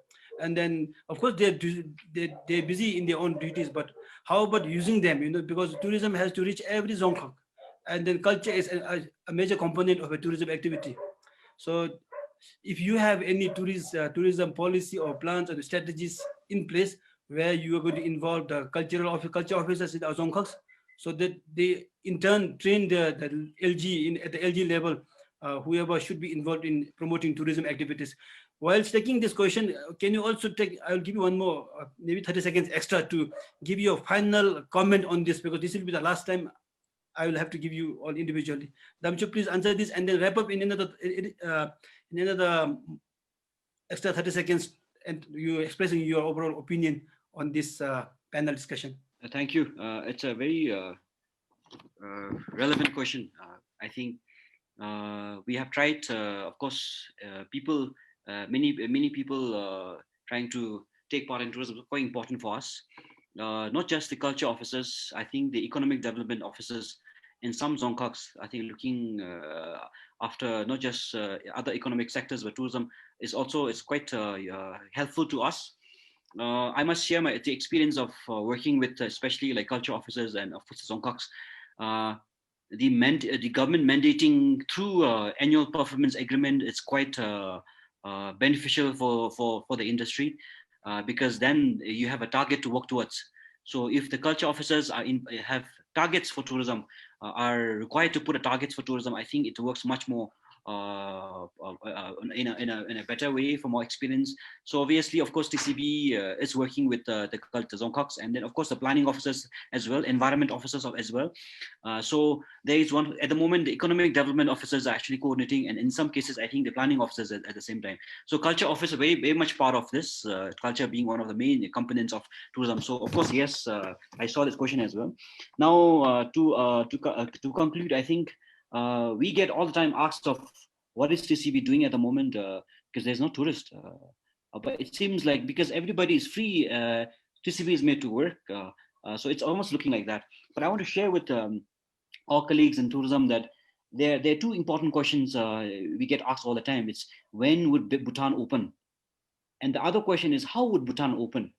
And then, of course, they're busy in their own duties, but how about using them? Because tourism has to reach every Zongkok, and then culture is a major component of a tourism activity. So, if you have any tourism policy or plans or strategies in place where you are going to involve the culture officers in our Zongkoks, so that they in turn train the LG at the LG level, whoever should be involved in promoting tourism activities. Whilst taking this question, can you also I'll give you one more, maybe 30 seconds extra to give you a final comment on this, because this will be the last time I will have to give you all individually. Damchu, please answer this and then wrap up in another extra 30 seconds, and you expressing your overall opinion on this panel discussion. Thank you. It's a very relevant question. I think we have tried, of course, many people trying to take part in tourism is quite important for us. Not just the culture officers, I think the economic development officers in some Zongkoks, I think looking after not just other economic sectors, but tourism is quite helpful to us. I must share the experience of working with especially like culture officers and Songkaks. The government mandating through annual performance agreement is quite beneficial for the industry, because then you have a target to work towards. So if the culture officers have targets for tourism, are required to put a targets for tourism, I think it works much more in a better way from our experience. So obviously, of course, TCB is working with the Zongkoks, and then of course the planning officers as well, environment officers as well. So there is one at the moment. The economic development officers are actually coordinating, and in some cases, I think the planning officers at the same time. So culture office are very much part of this. Culture being one of the main components of tourism. So of course, yes, I saw this question as well. Now to conclude, I think we get all the time asked of what is TCB doing at the moment, because there's no tourist. But it seems like because everybody is free, TCB is made to work. So it's almost looking like that. But I want to share with our colleagues in tourism that there are two important questions we get asked all the time. It's when would Bhutan open? And the other question is how would Bhutan open?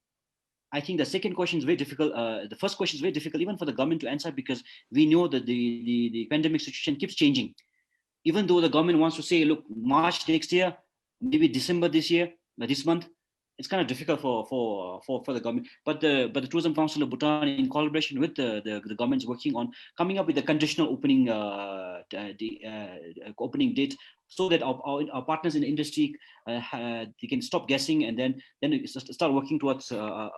I think the second question is very difficult. The first question is very difficult even for the government to answer, because we know that the pandemic situation keeps changing. Even though the government wants to say, look, March next year, maybe December this year, this month, it's kind of difficult for the government. But the Tourism Council of Bhutan, in collaboration with the government, is working on coming up with a conditional opening opening date, so that our partners in the industry they can stop guessing, and then start working towards a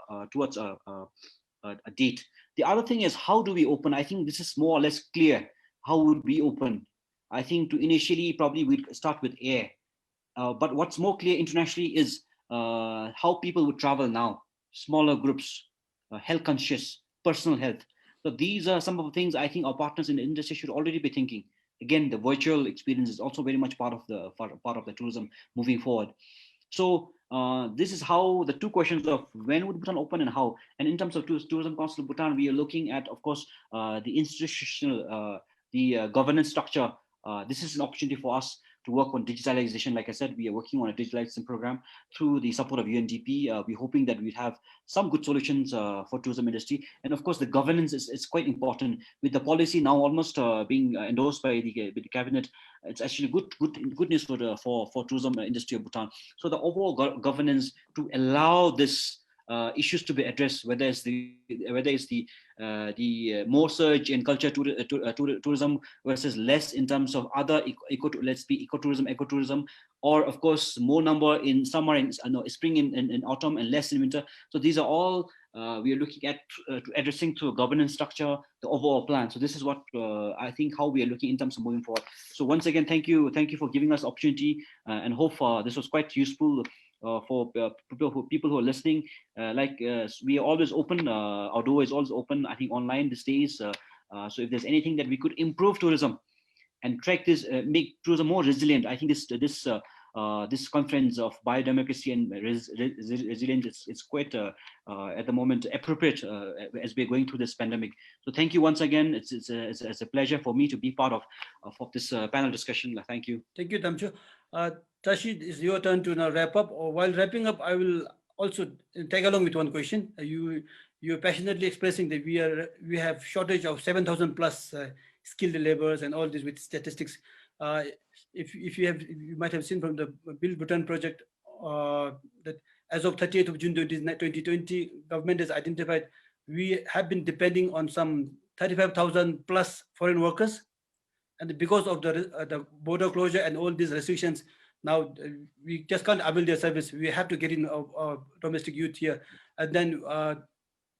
date. The other thing is, how do we open? I think this is more or less clear. How would we open? I think to initially probably we'd start with air. But what's more clear internationally is how people would travel now. Smaller groups, health conscious, personal health. So these are some of the things I think our partners in the industry should already be thinking. Again, the virtual experience is also very much part of the tourism moving forward. So this is how the two questions of when would Bhutan open and how. And in terms of Tourism Council of Bhutan, we are looking at, of course, the institutional, the governance structure. This is an opportunity for us to work on digitalization. Like I said, we are working on a digitalization program through the support of UNDP. We're hoping that we'd have some good solutions for tourism industry. And of course, the governance is quite important. With the policy now almost being endorsed by the cabinet, it's actually good news for tourism industry of Bhutan. So the overall governance to allow this issues to be addressed, whether it's the more surge in culture tourism versus less in terms of other ecotourism, or of course more number in summer and spring and autumn, and less in winter. So these are all we are looking at addressing through a governance structure, the overall plan. So this is what I think how we are looking in terms of moving forward. So once again, thank you for giving us opportunity, and hope this was quite useful for people who are listening. We are always open, our door is always open, I think, online these days. So if there's anything that we could improve tourism and track this, make tourism more resilient, I think this conference of biodemocracy and resilience is quite at the moment appropriate as we're going through this pandemic. So thank you once again. It's a pleasure for me to be part of this panel discussion. Thank you. Thank you, Damcho. Tashi, it's your turn to now wrap up. While wrapping up, I will also tag along with one question. You're passionately expressing that we have shortage of 7,000 plus skilled laborers and all this with statistics. If you might have seen from the Build Bhutan project that as of 30th of June 2020, government has identified we have been depending on some 35,000 plus foreign workers, and because of the border closure and all these restrictions, now we just can't avail their service. We have to get in our domestic youth here, and then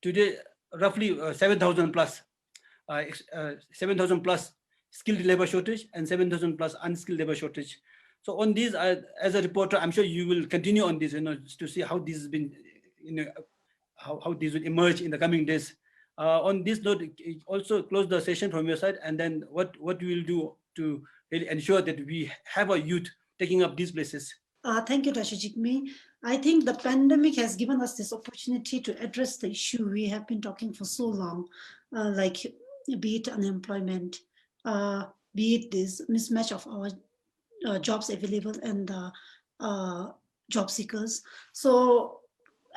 today roughly 7,000 plus, 7,000 plus skilled labor shortage and 7,000 plus unskilled labor shortage. So on these, as a reporter, I'm sure you will continue on this, to see how this has been, how this will emerge in the coming days. On this note, also close the session from your side, and then what we will do to really ensure that we have a youth taking up these places. Thank you, Dr. Jigme. I think the pandemic has given us this opportunity to address the issue we have been talking for so long, like be it unemployment, be it this mismatch of our jobs available and job seekers. So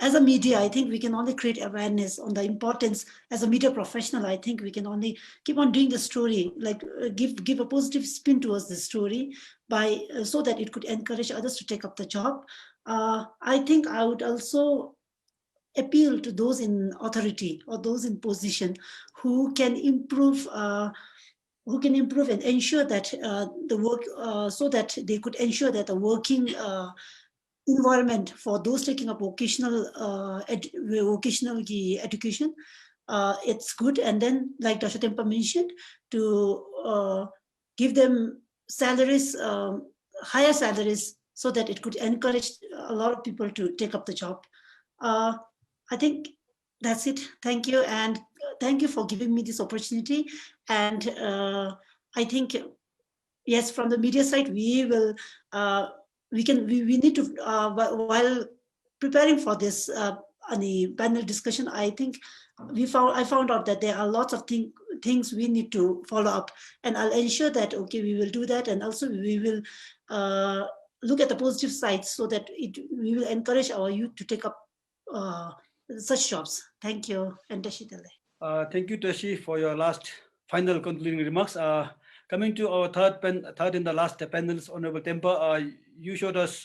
as a media, I think we can only create awareness on the importance. As a media professional, I think we can only keep on doing the story, like give a positive spin towards the story by so that it could encourage others to take up the job. I think I would also appeal to those in authority or those in position who can improve. Who can improve and ensure that the work, so that they could ensure that the working environment for those taking up vocational education, it's good. And then, like Dr. Tempa mentioned, to give them salaries, higher salaries, so that it could encourage a lot of people to take up the job. I think that's it. Thank you, and thank you for giving me this opportunity. And I think, yes, from the media side, we will we need to while preparing for this panel discussion, I think I found out that there are lots of things we need to follow up, and I'll ensure that we will do that, and also we will look at the positive sides so that we will encourage our youth to take up such jobs. Thank you, and Tashitale. Thank you, Tashi, for your last final concluding remarks. Coming to our third and the last panelist, Honorable Tempa, you showed us,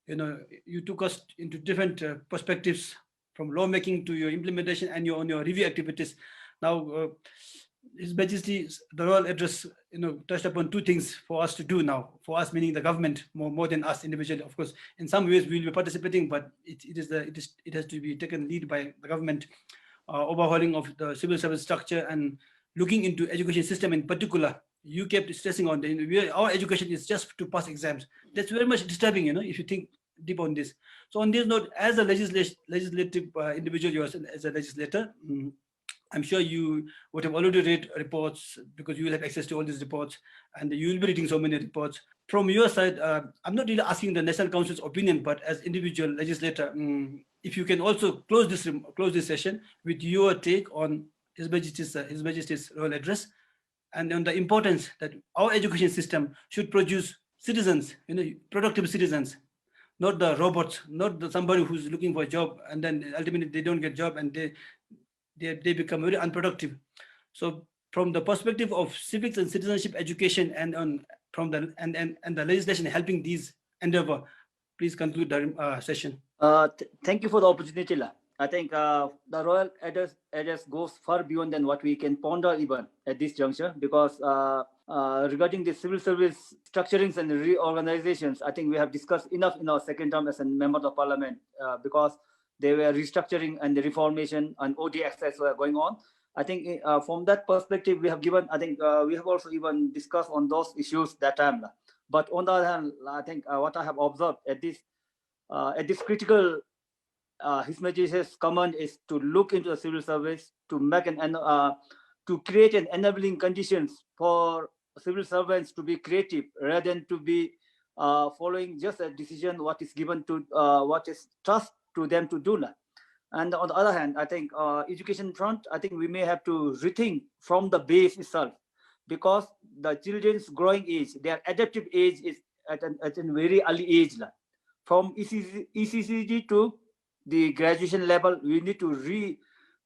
you took us into different perspectives from lawmaking to your implementation and on your review activities. Now, His Majesty, the royal address, touched upon two things for us to do now. For us, meaning the government, more than us individually. Of course, in some ways we will be participating, but it has to be taken lead by the government. Overhauling of the civil service structure and looking into education system in particular. You kept stressing on our education is just to pass exams. That's very much disturbing, if you think deep on this. So on this note, as a legislative individual, you as a legislator, I'm sure you would have already read reports, because you will have access to all these reports, and you will be reading so many reports. From your side, I'm not really asking the National Council's opinion, but as individual legislator, if you can also close this session with your take on His Majesty's royal address, and on the importance that our education system should produce citizens, productive citizens, not the robots, not somebody who's looking for a job and then ultimately they don't get a job and they become very unproductive. So from the perspective of civics and citizenship education and the legislation helping these endeavor, please conclude the session. Thank you for the opportunity. I think the royal address goes far beyond than what we can ponder even at this juncture, because regarding the civil service structurings and reorganizations, I think we have discussed enough in our second term as a member of the parliament, because they were restructuring and the reformation and ODXs were going on. I think from that perspective, we have given, I think we have also even discussed on those issues that time. But on the other hand, I think what I have observed at this critical His Majesty's command is to look into the civil service, to make to create an enabling conditions for civil servants to be creative rather than to be following just a decision what is given to what is trust to them to do. And on the other hand, I think education front, I think we may have to rethink from the base itself, because the children's growing age, their adaptive age is at a very early age. From ECCG to the graduation level, we need to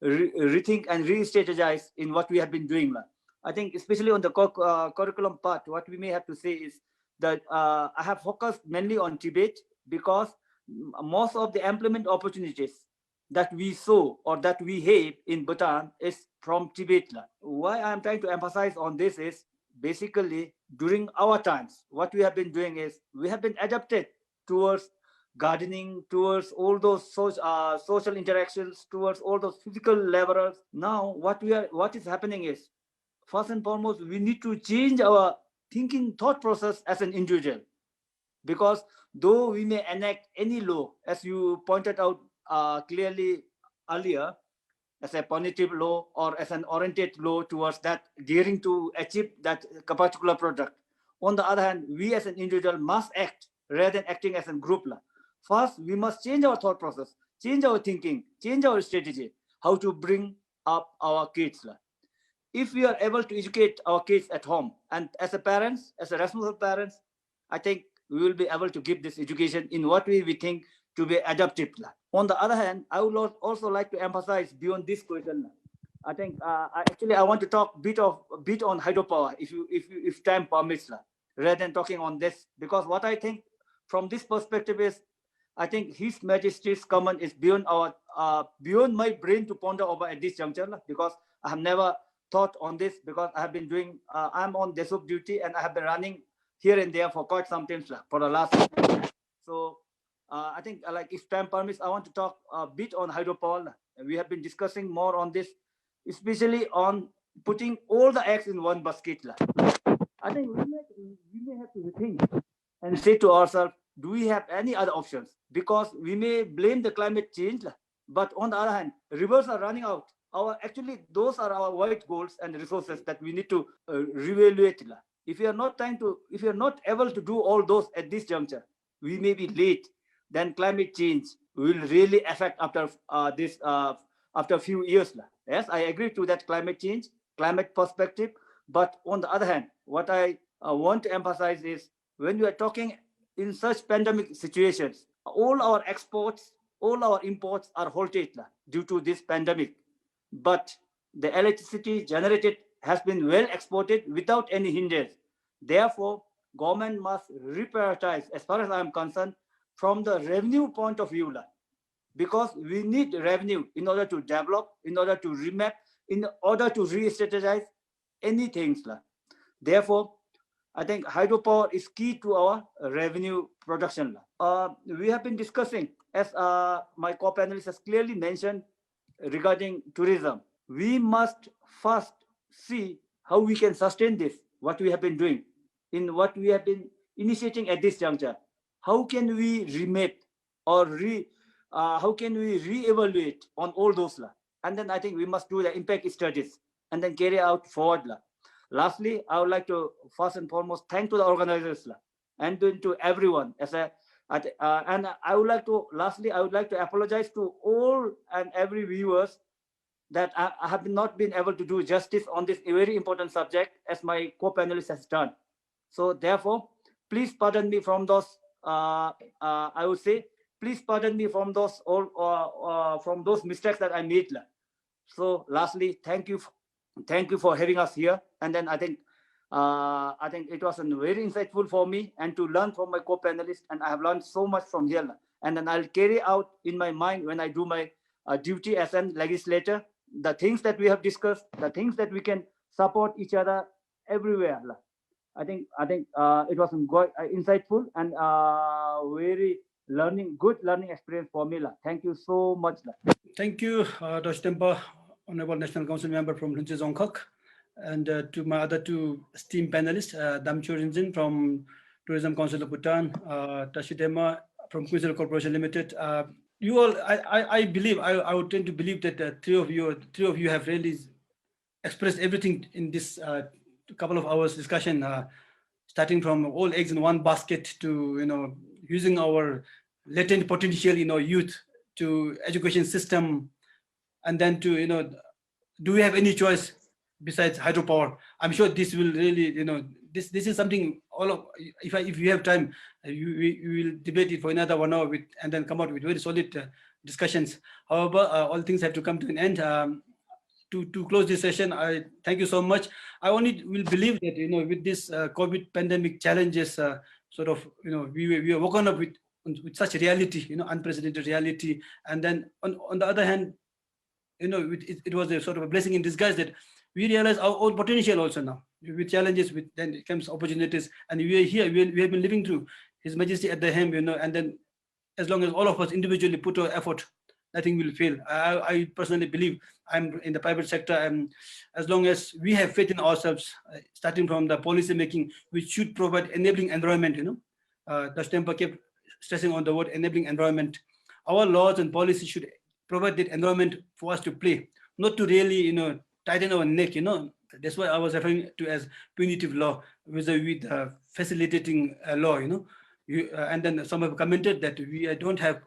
rethink and re-strategize in what we have been doing. I think especially on the curriculum part, what we may have to say is that I have focused mainly on Tibet, because most of the employment opportunities that we saw or that we have in Bhutan is from Tibet. Why I'm trying to emphasize on this is basically during our times, what we have been doing is we have been adapted towards gardening, towards all those social interactions, towards all those physical laborers. Now what is happening is, first and foremost, we need to change our thinking thought process as an individual, because though we may enact any law, as you pointed out clearly earlier, as a punitive law or as an oriented law towards that gearing to achieve that particular product. On the other hand, we as an individual must act rather than acting as a group. First, we must change our thought process, change our thinking, change our strategy, how to bring up our kids. If we are able to educate our kids at home, and as a parents, as a responsible parents, I think we will be able to give this education in what way we think to be adaptive. On the other hand, I would also like to emphasize beyond this question. I think I want to talk a bit on hydropower, if time permits, rather than talking on this, because what I think from this perspective is, I think His Majesty's comment is beyond my brain to ponder over at this juncture, because I have never thought on this, because I have been doing I'm on DESUB duty and I have been running here and there for quite some time for the last. So I think like if time permits, I want to talk a bit on hydropower. We have been discussing more on this, especially on putting all the eggs in one basket. I think we may have to think and say to ourselves, do we have any other options? Because we may blame the climate change, but on the other hand, rivers are running out. Those are our white goals and resources that we need to reevaluate. If you are not able to do all those at this juncture, we may be late. Then climate change will really affect after a few years. Yes, I agree to that climate perspective. But on the other hand, what I want to emphasize is, when you are talking in such pandemic situations, all our exports, all our imports are halted due to this pandemic. But the electricity generated has been well exported without any hindrance. Therefore, government must reprioritize, as far as I am concerned, from the revenue point of view, because we need revenue in order to develop, in order to remap, in order to re-strategize anything. Therefore, I think hydropower is key to our revenue production. We have been discussing, as my co-panelists has clearly mentioned, regarding tourism. We must first see how we can sustain this, what we have been doing, in what we have been initiating at this juncture. How can we remap or how can we re-evaluate on all those? And then I think we must do the impact studies and then carry out forward. Lastly, I would like to first and foremost thank to the organizers and to everyone. And I would like to apologize to all and every viewers that I have not been able to do justice on this very important subject as my co-panelist has done. So therefore, please pardon me from those. I would say, please pardon me from those mistakes that I made. So lastly, thank you for having us here. And then I think it was very insightful for me and to learn from my co-panelists, and I have learned so much from here. And then I'll carry out in my mind when I do my duty as a legislator, the things that we have discussed, the things that we can support each other everywhere. I think it was insightful and very good learning experience for me. Thank you so much. Thank you, Dr. Tempa, Honorable National Council member from Lunche Zongkhak, and to my other two esteemed panelists, Damcho Rinjin from Tourism Council of Bhutan, Tashidema from Queensland Corporation Limited. You all, I believe, I would tend to believe that the three of you have really expressed everything in this couple of hours discussion, starting from all eggs in one basket to using our latent potential youth to education system, and then to do we have any choice besides hydropower? I'm sure this will really this is something if you have time we will debate it for another 1 hour and then come out with very solid discussions. However, all things have to come to an end. To close this session, I thank you so much. I only will believe that with this COVID pandemic challenges, we are woken up with such reality, unprecedented reality, and then on the other hand, it was a sort of a blessing in disguise that we realize our own potential also now. With challenges, then it comes opportunities, and we are here. We have been living through His Majesty at the helm, and then as long as all of us individually put our effort, nothing will fail. I personally believe, I'm in the private sector, and as long as we have faith in ourselves, starting from the policy making, which should provide enabling environment. Dr. Tempa kept stressing on the word enabling environment. Our laws and policies should provide that environment for us to play, not to really tighten our neck. That's what I was referring to as punitive law with facilitating law. And then some have commented that we don't have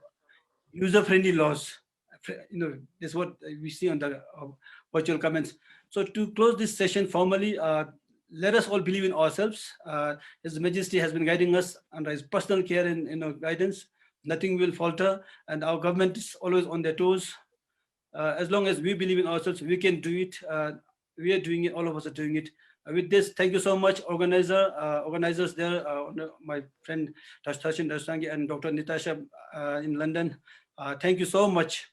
user-friendly laws. That's what we see on the virtual comments. So to close this session formally, let us all believe in ourselves. His Majesty has been guiding us under his personal care and guidance. nothing will falter, and our government is always on their toes. As long as we believe in ourselves, we can do it. We are doing it. All of us are doing it. With this, thank you so much, organizers there, my friend Dr. Sachin Darsangi and Dr. Nitasha in London. Thank you so much